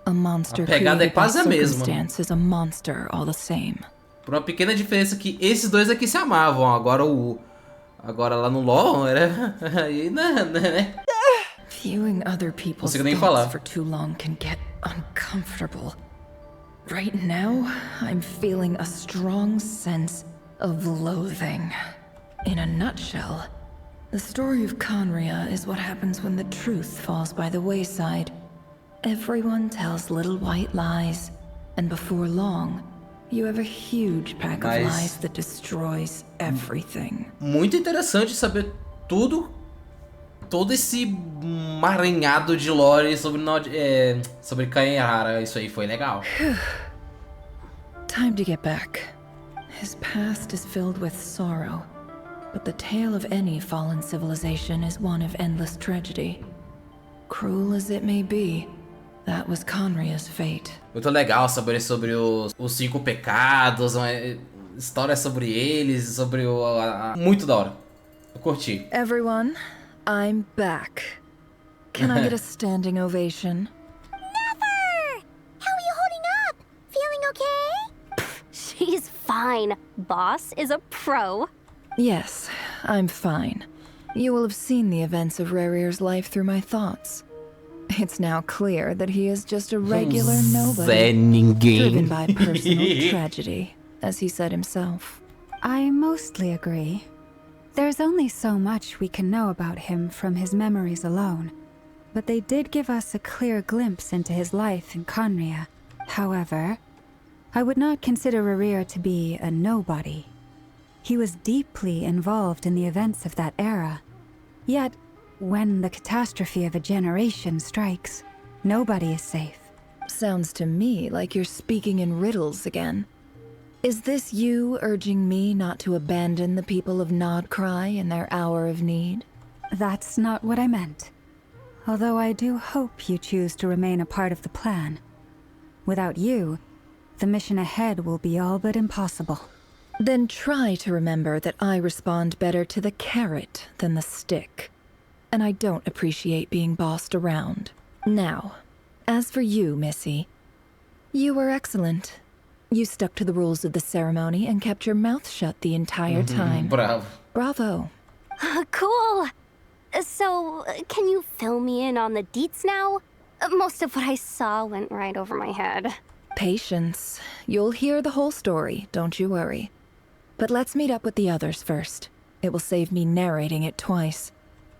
A monster A pegada é quase a mesma. Is a monster all the same. Por uma pequena diferença que esses dois aqui se amavam. Agora lá no LoL era aí, né? Viewing other people's thoughts for too long can get uncomfortable. Right now, I'm feeling a strong sense of loathing. In a nutshell, the story of KHAENRI'AH is what happens when the truth falls by the wayside. Everyone tells little white lies, and before long, you have a huge pack of lies that destroys everything. Muito interessante saber todo esse maranhado de lore sobre KHAENRI'AH. Isso aí foi legal. Time to get back. His past is filled with sorrow, but the tale of any fallen civilization is one of endless tragedy. Cruel as it may be, that was KHAENRI'AH's fate. Muito legal saber sobre os 5 pecados, história sobre eles, sobre muito da hora. Eu curti. Everyone, I'm back. Can I get a standing ovation? Nefer! How are you holding up? Feeling okay? She's fine. Boss is a pro. Yes, I'm fine. You will have seen the events of Rerir's life through my thoughts. It's now clear that he is just a regular nobody, driven by personal tragedy, as he said himself. I mostly agree. There's only so much we can know about him from his memories alone, but they did give us a clear glimpse into his life in KHAENRI'AH. However, I would not consider Rerir to be a nobody. He was deeply involved in the events of that era. Yet, when the catastrophe of a generation strikes, nobody is safe. Sounds to me like you're speaking in riddles again. Is this you urging me not to abandon the people of Nod-Krai in their hour of need? That's not what I meant. Although I do hope you choose to remain a part of the plan. Without you, the mission ahead will be all but impossible. Then try to remember that I respond better to the carrot than the stick. And I don't appreciate being bossed around. Now, as for you, Missy, you were excellent. You stuck to the rules of the ceremony and kept your mouth shut the entire time. Bravo. Bravo. Cool. So, can you fill me in on the deets now? Most of what I saw went right over my head. Patience. You'll hear the whole story, don't you worry. But let's meet up with the others first. It will save me narrating it twice.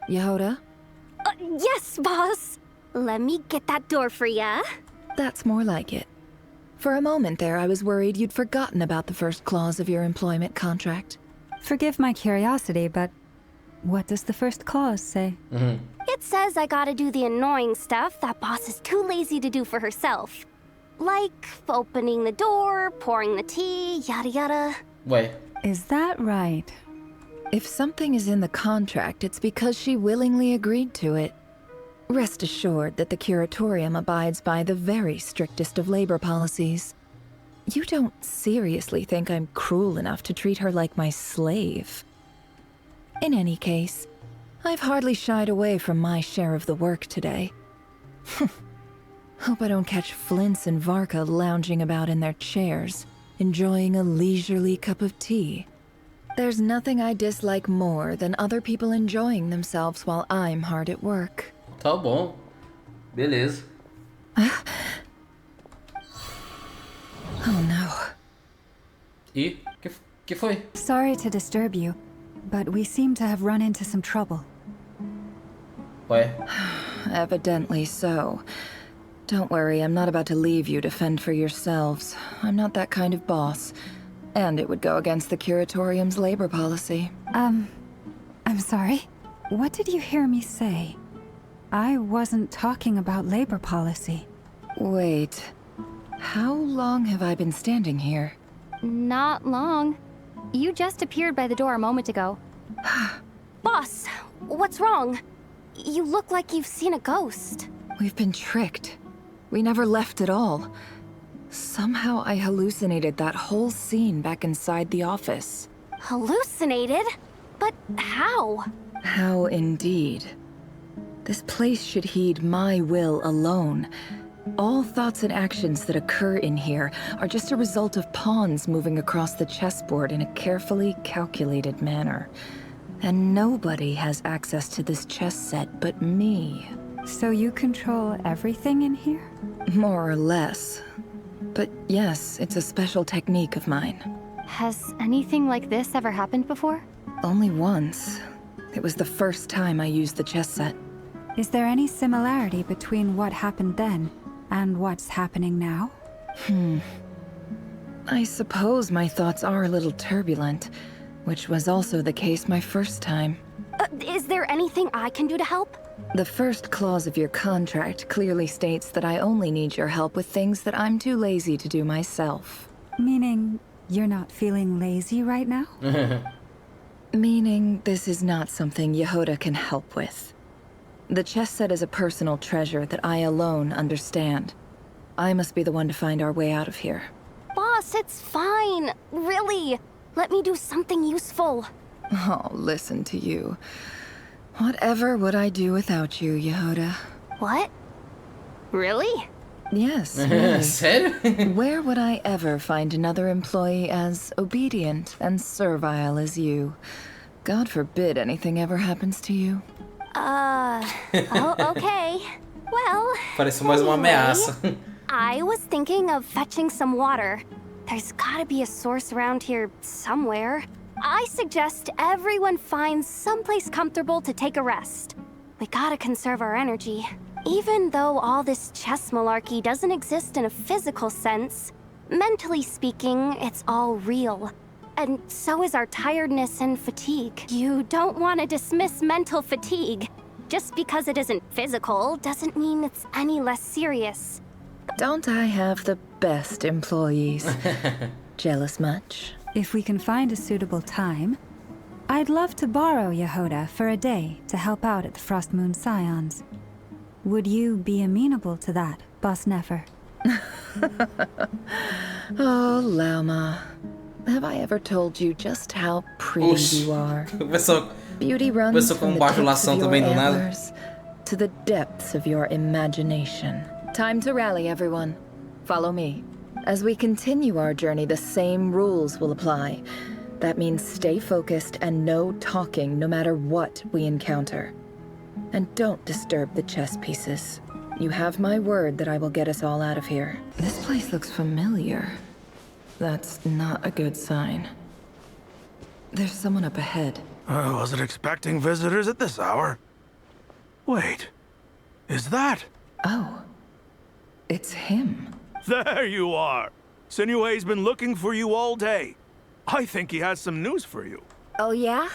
Yehoda? Yes, boss. Let me get that door for ya. That's more like it. For a moment there, I was worried you'd forgotten about the first clause of your employment contract. Forgive my curiosity, but what does the first clause say? It says I gotta do the annoying stuff that boss is too lazy to do for herself. Like opening the door, pouring the tea, yada yada. Wait. Is that right? If something is in the contract, it's because she willingly agreed to it. Rest assured that the Curatorium abides by the very strictest of labor policies. You don't seriously think I'm cruel enough to treat her like my slave? In any case, I've hardly shied away from my share of the work today. Hope I don't catch Flintz and Varka lounging about in their chairs, enjoying a leisurely cup of tea. There's nothing I dislike more than other people enjoying themselves while I'm hard at work. Tá bom. Beleza. Oh no. E que foi? Sorry to disturb you, but we seem to have run into some trouble. Ué? Evidently so. Don't worry, I'm not about to leave you to fend for yourselves. I'm not that kind of boss. And it would go against the Curatorium's labor policy. I'm sorry. What did you hear me say? I wasn't talking about labor policy. Wait. How long have I been standing here? Not long. You just appeared by the door a moment ago. Boss, what's wrong? You look like you've seen a ghost. We've been tricked. We never left at all. Somehow I hallucinated that whole scene back inside the office. Hallucinated? But how? How indeed. This place should heed my will alone. All thoughts and actions that occur in here are just a result of pawns moving across the chessboard in a carefully calculated manner. And nobody has access to this chess set but me. So you control everything in here? More or less. But yes, it's a special technique of mine. Has anything like this ever happened before? Only once. It was the first time I used the chess set. Is there any similarity between what happened then and what's happening now? I suppose my thoughts are a little turbulent, which was also the case my first time. Is there anything I can do to help? The first clause of your contract clearly states that I only need your help with things that I'm too lazy to do myself. Meaning, you're not feeling lazy right now? Meaning, this is not something Yehoda can help with. The chess set is a personal treasure that I alone understand. I must be the one to find our way out of here. Boss, it's fine. Really. Let me do something useful. Oh, listen to you. Whatever would I do without you, Yehoda? What? Really? Yes, really. Sério? Where would I ever find another employee as obedient and servile as you? God forbid anything ever happens to you. Oh, okay. Well, Parece mais uma ameaça. I was thinking of fetching some water. There's gotta be a source around here somewhere. I suggest everyone finds someplace comfortable to take a rest. We gotta conserve our energy. Even though all this chess malarkey doesn't exist in a physical sense, mentally speaking, it's all real. And so is our tiredness and fatigue. You don't want to dismiss mental fatigue. Just because it isn't physical doesn't mean it's any less serious. Don't I have the best employees? Jealous much? If we can find a suitable time, I'd love to borrow Yehoda for a day to help out at the Frost Moon Scions. Would you be amenable to that, Boss Nefer? Oh, Lauma. Have I ever told you just how pretty you are? Beauty runs from the tips of your antlers to the depths of your imagination. Time to rally, everyone. Follow me. As we continue our journey, the same rules will apply. That means stay focused and no talking no matter what we encounter. And don't disturb the chess pieces. You have my word that I will get us all out of here. This place looks familiar. That's not a good sign. There's someone up ahead. I wasn't expecting visitors at this hour. Wait, is that? Oh, it's him. There you are. Sinue's been looking for you all day. I think he has some news for you. Oh yeah?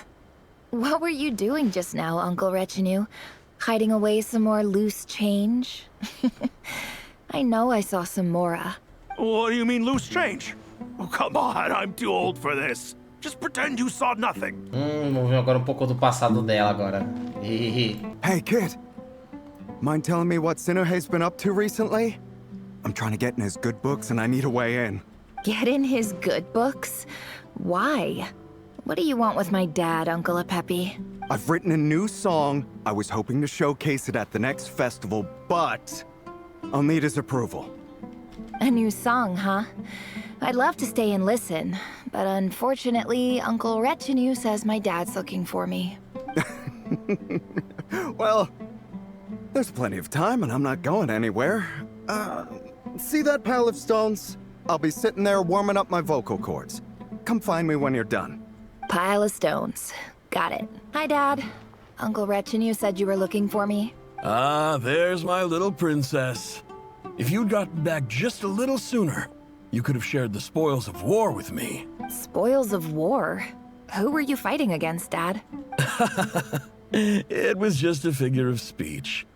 What were you doing just now, Uncle Retinue? Hiding away some more loose change? I know I saw some Mora. What do you mean loose change? Oh, come on, I'm too old for this. Just pretend you saw nothing. Vamos ver agora pouco do passado dela agora. Hey, kid. Mind telling me what Sinuhe's been up to recently? I'm trying to get in his good books and I need a way in. Get in his good books? Why? What do you want with my dad, Uncle Apepi? I've written a new song. I was hoping to showcase it at the next festival, but I'll need his approval. A new song, huh? I'd love to stay and listen, but unfortunately, Uncle Retinue says my dad's looking for me. Well, there's plenty of time and I'm not going anywhere. See that pile of stones? I'll be sitting there warming up my vocal cords. Come find me when you're done. Pile of stones. Got it. Hi, Dad. Uncle Retinue said you were looking for me. Ah, there's my little princess. If you'd gotten back just a little sooner, you could have shared the spoils of war with me. Spoils of war? Who were you fighting against, Dad? It was just a figure of speech.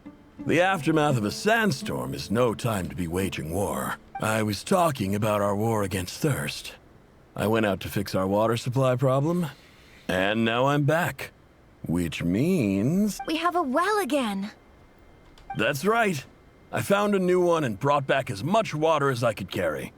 The aftermath of a sandstorm is no time to be waging war. I was talking about our war against thirst. I went out to fix our water supply problem, and now I'm back. Which means... We have a well again! That's right. I found a new one and brought back as much water as I could carry.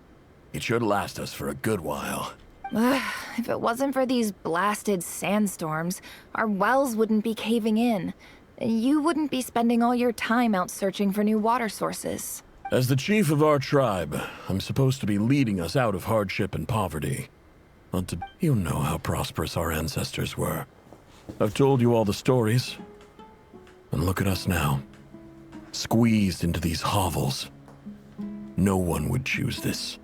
It should last us for a good while. If it wasn't for these blasted sandstorms, our wells wouldn't be caving in. You wouldn't be spending all your time out searching for new water sources. As the chief of our tribe, I'm supposed to be leading us out of hardship and poverty. You know how prosperous our ancestors were. I've told you all the stories. And look at us now. Squeezed into these hovels. No one would choose this,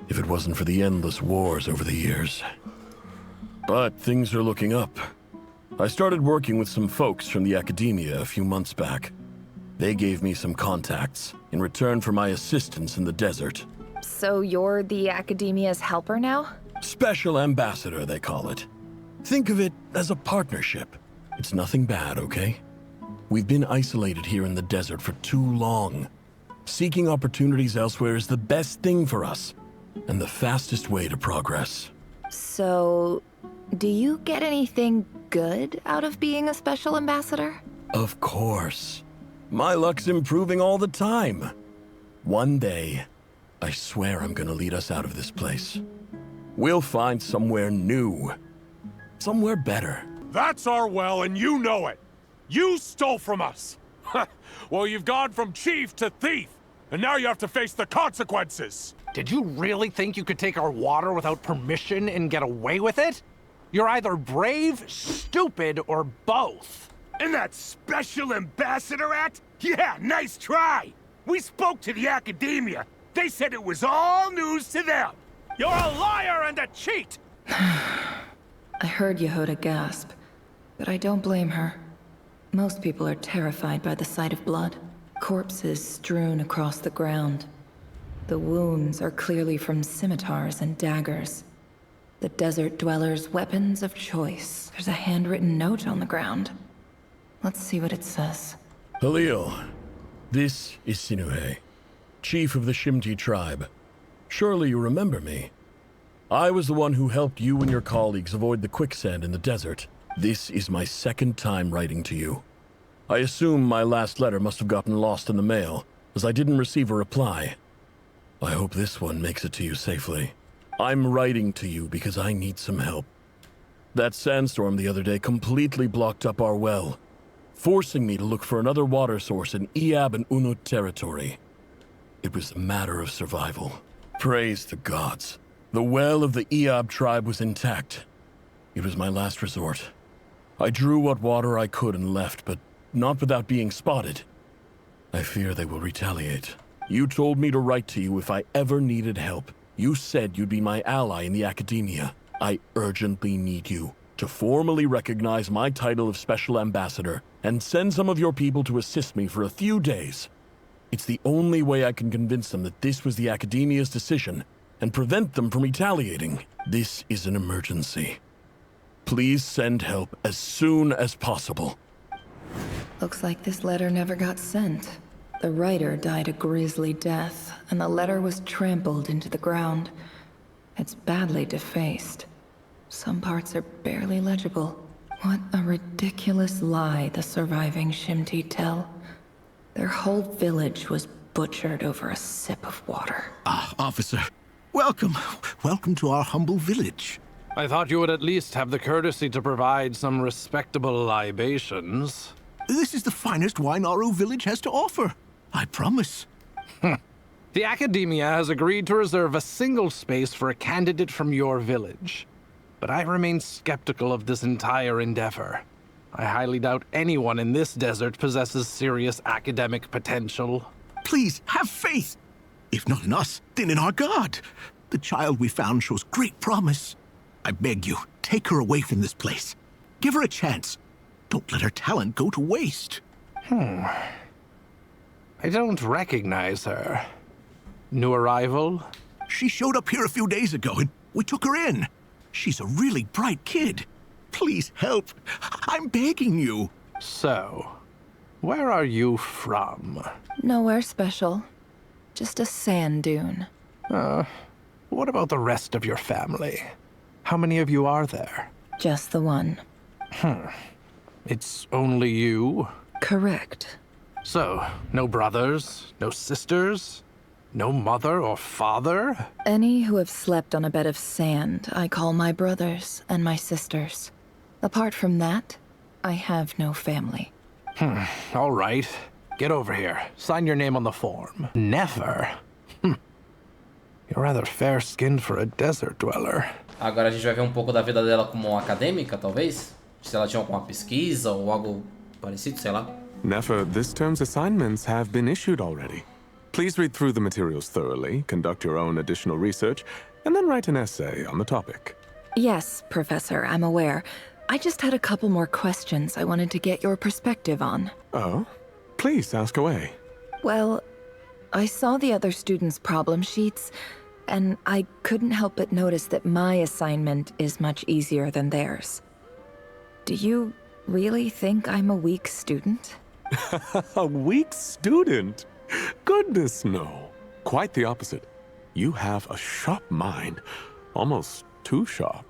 if it wasn't for the endless wars over the years. But things are looking up. I started working with some folks from the academia a few months back. They gave me some contacts in return for my assistance in the desert. So you're the academia's helper now? Special ambassador, they call it. Think of it as a partnership. It's nothing bad, okay? We've been isolated here in the desert for too long. Seeking opportunities elsewhere is the best thing for us, and the fastest way to progress. So, do you get anything good out of being a special ambassador? Of course. My luck's improving all the time. One day, I swear I'm gonna lead us out of this place. We'll find somewhere new. Somewhere better. That's our well, and you know it. You stole from us. Well, you've gone from chief to thief, and now you have to face the consequences. Did you really think you could take our water without permission and get away with it? You're either brave, stupid, or both. And that special ambassador act? Yeah, nice try. We spoke to the academia. They said it was all news to them. You're a liar and a cheat! I heard Yehoda gasp, but I don't blame her. Most people are terrified by the sight of blood. Corpses strewn across the ground. The wounds are clearly from scimitars and daggers. The desert dwellers' weapons of choice. There's a handwritten note on the ground. Let's see what it says. Halil, this is Sinuhe, chief of the Shimti tribe. Surely you remember me. I was the one who helped you and your colleagues avoid the quicksand in the desert. This is my second time writing to you. I assume my last letter must have gotten lost in the mail, as I didn't receive a reply. I hope this one makes it to you safely. I'm writing to you because I need some help. That sandstorm the other day completely blocked up our well, forcing me to look for another water source in Iab and Unut territory. It was a matter of survival. Praise the gods. The well of the Iab tribe was intact. It was my last resort. I drew what water I could and left, but not without being spotted. I fear they will retaliate. You told me to write to you if I ever needed help. You said you'd be my ally in the academia. I urgently need you to formally recognize my title of Special Ambassador and send some of your people to assist me for a few days. It's the only way I can convince them that this was the academia's decision and prevent them from retaliating. This is an emergency. Please send help as soon as possible. Looks like this letter never got sent. The writer died a grisly death, and the letter was trampled into the ground. It's badly defaced. Some parts are barely legible. What a ridiculous lie the surviving Shimti tell. Their whole village was butchered over a sip of water. Ah, officer. Welcome. Welcome to our humble village. I thought you would at least have the courtesy to provide some respectable libations. This is the finest wine Aro village has to offer. I promise. The Academia has agreed to reserve a single space for a candidate from your village. But I remain skeptical of this entire endeavor. I highly doubt anyone in this desert possesses serious academic potential. Please, have faith. If not in us, then in our god. The child we found shows great promise. I beg you, take her away from this place. Give her a chance. Don't let her talent go to waste. I don't recognize her. New arrival? She showed up here a few days ago and we took her in. She's a really bright kid. Please help. I'm begging you. So, where are you from? Nowhere special. Just a sand dune. What about the rest of your family? How many of you are there? Just the one. It's only you? Correct. So, no brothers, no sisters, no mother or father? Any who have slept on a bed of sand, I call my brothers and my sisters. Apart from that, I have no family. All right. Get over here. Sign your name on the form. Nefer? You're rather fair-skinned for a desert dweller. Agora a gente vai ver um pouco da vida dela como acadêmica, talvez? Se ela tinha alguma pesquisa ou algo parecido, sei lá. Nefer, this term's assignments have been issued already. Please read through the materials thoroughly, conduct your own additional research, and then write an essay on the topic. Yes, Professor, I'm aware. I just had a couple more questions I wanted to get your perspective on. Oh? Please, ask away. Well, I saw the other students' problem sheets, and I couldn't help but notice that my assignment is much easier than theirs. Do you really think I'm a weak student? A weak student? Goodness, no. Quite the opposite. You have a sharp mind. Almost too sharp.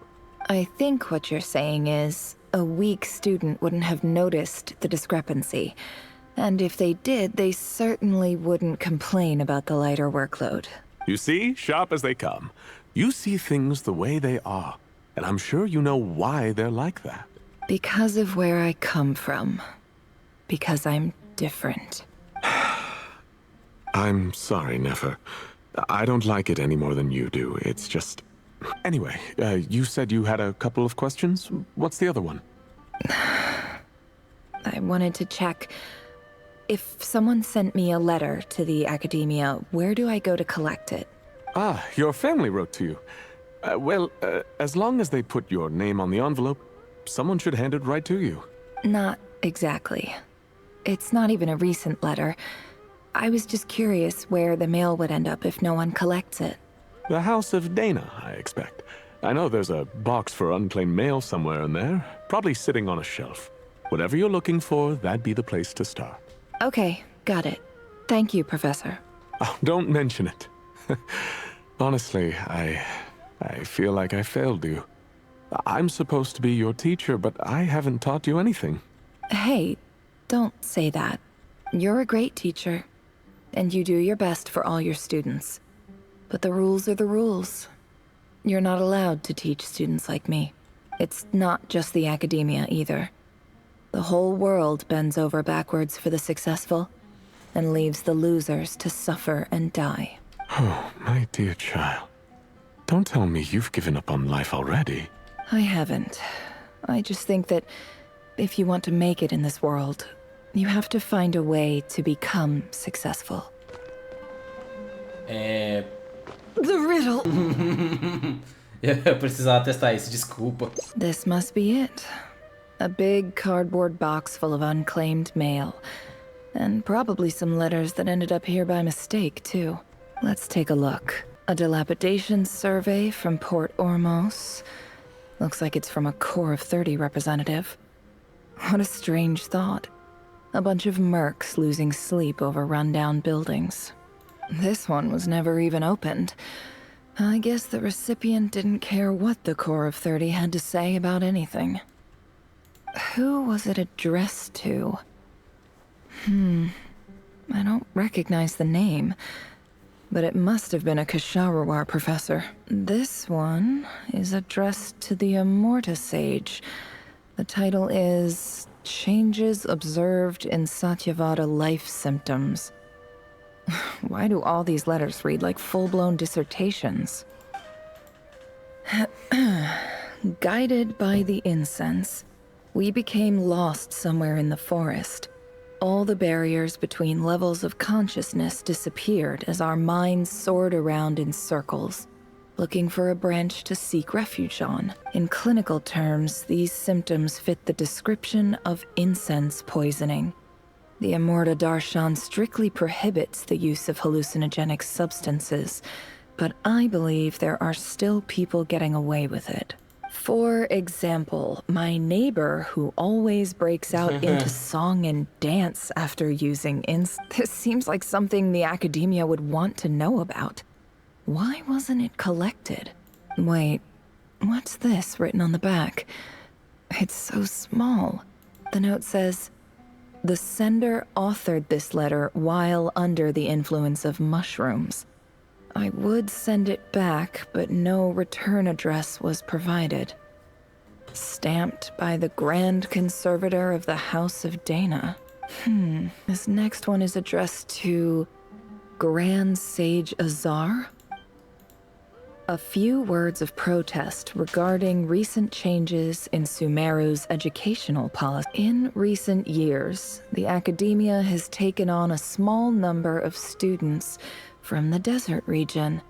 I think what you're saying is, a weak student wouldn't have noticed the discrepancy. And if they did, they certainly wouldn't complain about the lighter workload. You see, sharp as they come. You see things the way they are. And I'm sure you know why they're like that. Because of where I come from. Because I'm different. I'm sorry, Nefer. I don't like it any more than you do. It's just... Anyway, you said you had a couple of questions? What's the other one? I wanted to check... If someone sent me a letter to the Academia, where do I go to collect it? Ah, your family wrote to you. Well, as long as they put your name on the envelope, someone should hand it right to you. Not exactly. It's not even a recent letter. I was just curious where the mail would end up if no one collects it. The House of Dana, I expect. I know there's a box for unclaimed mail somewhere in there, probably sitting on a shelf. Whatever you're looking for, that'd be the place to start. Okay, got it. Thank you, Professor. Oh, don't mention it. Honestly, I feel like I failed you. I'm supposed to be your teacher, but I haven't taught you anything. Hey, don't say that. You're a great teacher, and you do your best for all your students. But the rules are the rules. You're not allowed to teach students like me. It's not just the Academia either. The whole world bends over backwards for the successful, and leaves the losers to suffer and die. Oh, my dear child. Don't tell me you've given up on life already. I haven't. I just think that if you want to make it in this world, you have to find a way to become successful. The riddle! Eu precisava testar isso, desculpa. This must be it. A big cardboard box full of unclaimed mail. And probably some letters that ended up here by mistake, too. Let's take a look. A dilapidation survey from Port Ormos. Looks like it's from a Core of 30 representative. What a strange thought. A bunch of mercs losing sleep over rundown buildings. This one was never even opened. I guess the recipient didn't care what the Core of 30 had to say about anything. Who was it addressed to? I don't recognize the name, but it must have been a KHAENRI'AH professor. This one is addressed to the Immorta Sage. The title is Changes Observed in Satyavada Life Symptoms. Why do all these letters read like full-blown dissertations? Guided by the incense, we became lost somewhere in the forest. All the barriers between levels of consciousness disappeared as our minds soared around in circles, looking for a branch to seek refuge on. In clinical terms, these symptoms fit the description of incense poisoning. The Immorta Darshan strictly prohibits the use of hallucinogenic substances, but I believe there are still people getting away with it. For example, my neighbor who always breaks out into song and dance after using this seems like something the academia would want to know about. Why wasn't it collected? Wait, what's this written on the back? It's so small. The note says, "The sender authored this letter while under the influence of mushrooms. I would send it back, but no return address was provided. Stamped by the Grand Conservator of the House of Dana." This next one is addressed to Grand Sage Azar. A few words of protest regarding recent changes in Sumeru's educational policy. In recent years, the academia has taken on a small number of students from the desert region,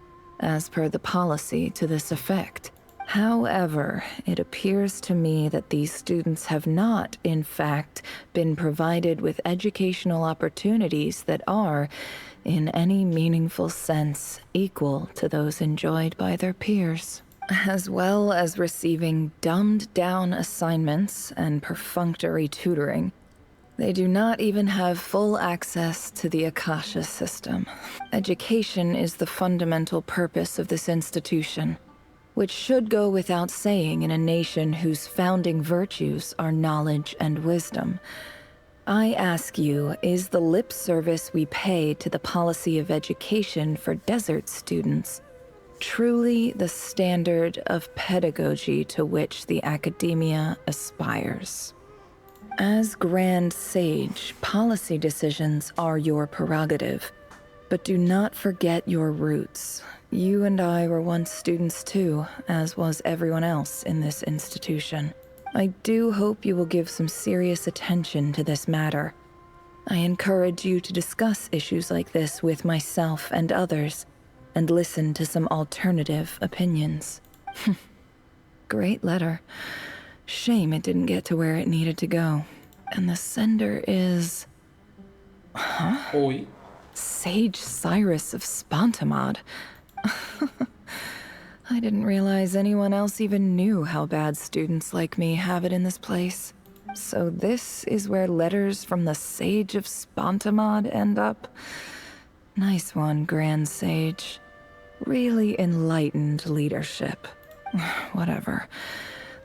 as per the policy to this effect. However, it appears to me that these students have not, in fact, been provided with educational opportunities that are, in any meaningful sense, equal to those enjoyed by their peers, as well as receiving dumbed-down assignments and perfunctory tutoring. They do not even have full access to the Akasha system. Education is the fundamental purpose of this institution, which should go without saying in a nation whose founding virtues are knowledge and wisdom. I ask you, is the lip service we pay to the policy of education for desert students truly the standard of pedagogy to which the academia aspires? As Grand Sage, policy decisions are your prerogative, but do not forget your roots. You and I were once students too, as was everyone else in this institution. I do hope you will give some serious attention to this matter. I encourage you to discuss issues like this with myself and others, and listen to some alternative opinions. Great letter. Shame it didn't get to where it needed to go. And the sender is... Oi. Sage Cyrus of Spontamod. I didn't realize anyone else even knew how bad students like me have it in this place. So this is where letters from the Sage of Spontamod end up? Nice one, Grand Sage. Really enlightened leadership. Whatever.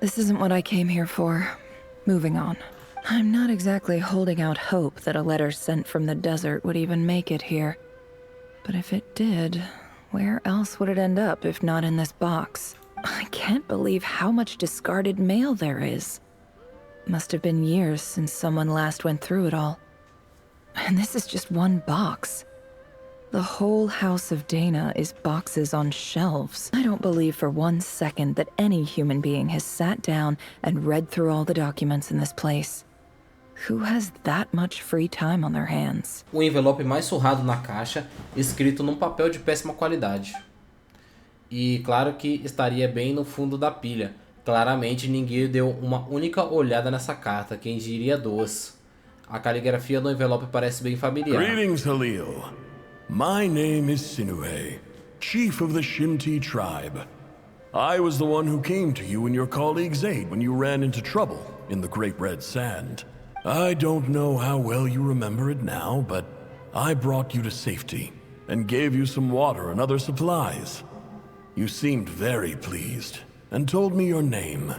This isn't what I came here for. Moving on. I'm not exactly holding out hope that a letter sent from the desert would even make it here. But if it did, where else would it end up if not in this box? I can't believe how much discarded mail there is. Must have been years since someone last went through it all. And this is just one box. The whole House of Dana is boxes on shelves. I don't believe for 1 second that any human being has sat down and read through all the documents in this place. Who has that much free time on their hands? O envelope mais surrado na caixa, escrito num papel de péssima qualidade. E claro que estaria bem no fundo da pilha. Claramente ninguém deu uma única olhada nessa carta, quem diria duas. A caligrafia do envelope parece bem familiar. Greetings, Halil. My name is Sinuhe, chief of the Shimti tribe. I was the one who came to you and your colleague's aid when you ran into trouble in the Great Red Sand. I don't know how well you remember it now, but I brought you to safety and gave you some water and other supplies. You seemed very pleased, and told me your name.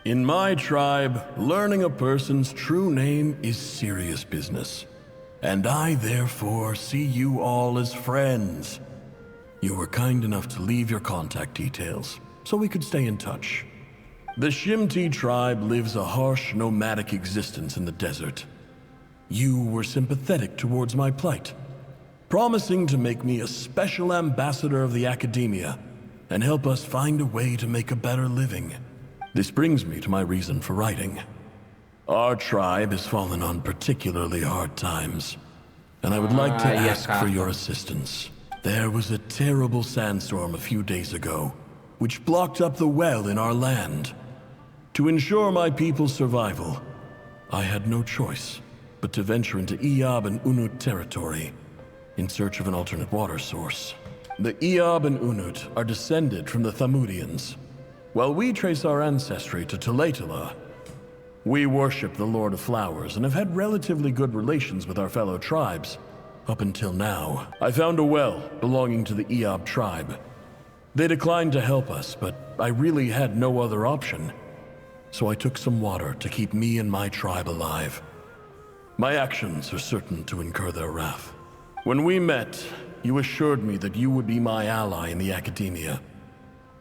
In my tribe, learning a person's true name is serious business, and I therefore see you all as friends. You were kind enough to leave your contact details, so we could stay in touch. The Shimti tribe lives a harsh, nomadic existence in the desert. You were sympathetic towards my plight, promising to make me a special ambassador of the Academia and help us find a way to make a better living. This brings me to my reason for writing. Our tribe has fallen on particularly hard times, and I would like to ask for your assistance. There was a terrible sandstorm a few days ago, which blocked up the well in our land. To ensure my people's survival, I had no choice but to venture into Eob and Unut territory in search of an alternate water source. The Eob and Unut are descended from the Thamudians, while we trace our ancestry to Tulatala. We worship the Lord of Flowers and have had relatively good relations with our fellow tribes up until now. I found a well belonging to the Eob tribe. They declined to help us, but I really had no other option. So I took some water to keep me and my tribe alive. My actions are certain to incur their wrath. When we met, you assured me that you would be my ally in the Academia.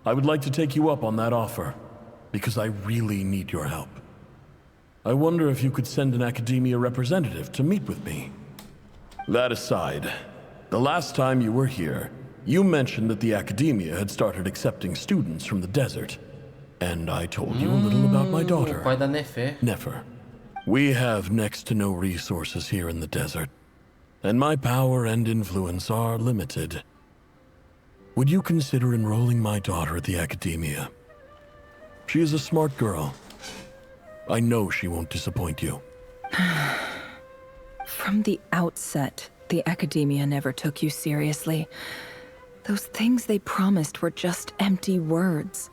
I would like to take you up on that offer, because I really need your help. I wonder if you could send an Academia representative to meet with me. That aside, the last time you were here, you mentioned that the Academia had started accepting students from the desert. And I told you a little about my daughter, pai da Nefer. Nefer. We have next to no resources here in the desert, and my power and influence are limited. Would you consider enrolling my daughter at the Academia? She is a smart girl. I know she won't disappoint you. From the outset, the Academia never took you seriously. Those things they promised were just empty words.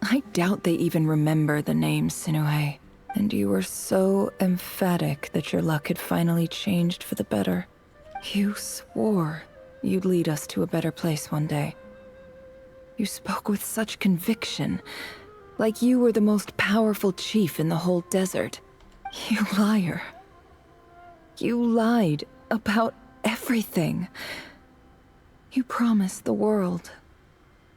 I doubt they even remember the name Sinuhe. And you were so emphatic that your luck had finally changed for the better. You swore you'd lead us to a better place one day. You spoke with such conviction, like you were the most powerful chief in the whole desert. You liar. You lied about everything. You promised the world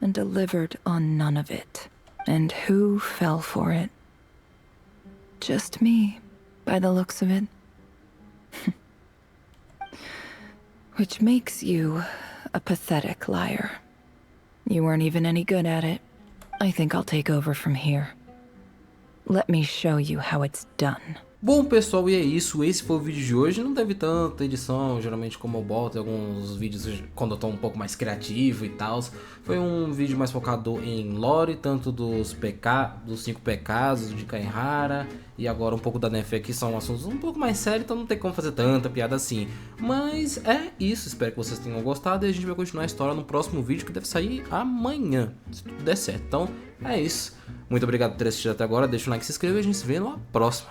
and delivered on none of it. And who fell for it? Just me, by the looks of it. Which makes you a pathetic liar. You weren't even any good at it. I think I'll take over from here. Let me show you how it's done. Bom, pessoal, e é isso. Esse foi o vídeo de hoje. Não teve tanta edição, geralmente como eu boto alguns vídeos quando eu tô um pouco mais criativo e tal. Foi um vídeo mais focado em lore, tanto dos 5 pecados de KHAENRI'AH e agora um pouco da Nefer, que são assuntos um pouco mais sérios, então não tem como fazer tanta piada assim. Mas é isso, espero que vocês tenham gostado e a gente vai continuar a história no próximo vídeo, que deve sair amanhã, se tudo der certo. Então é isso. Muito obrigado por ter assistido até agora, deixa um like, se inscreva e a gente se vê na próxima.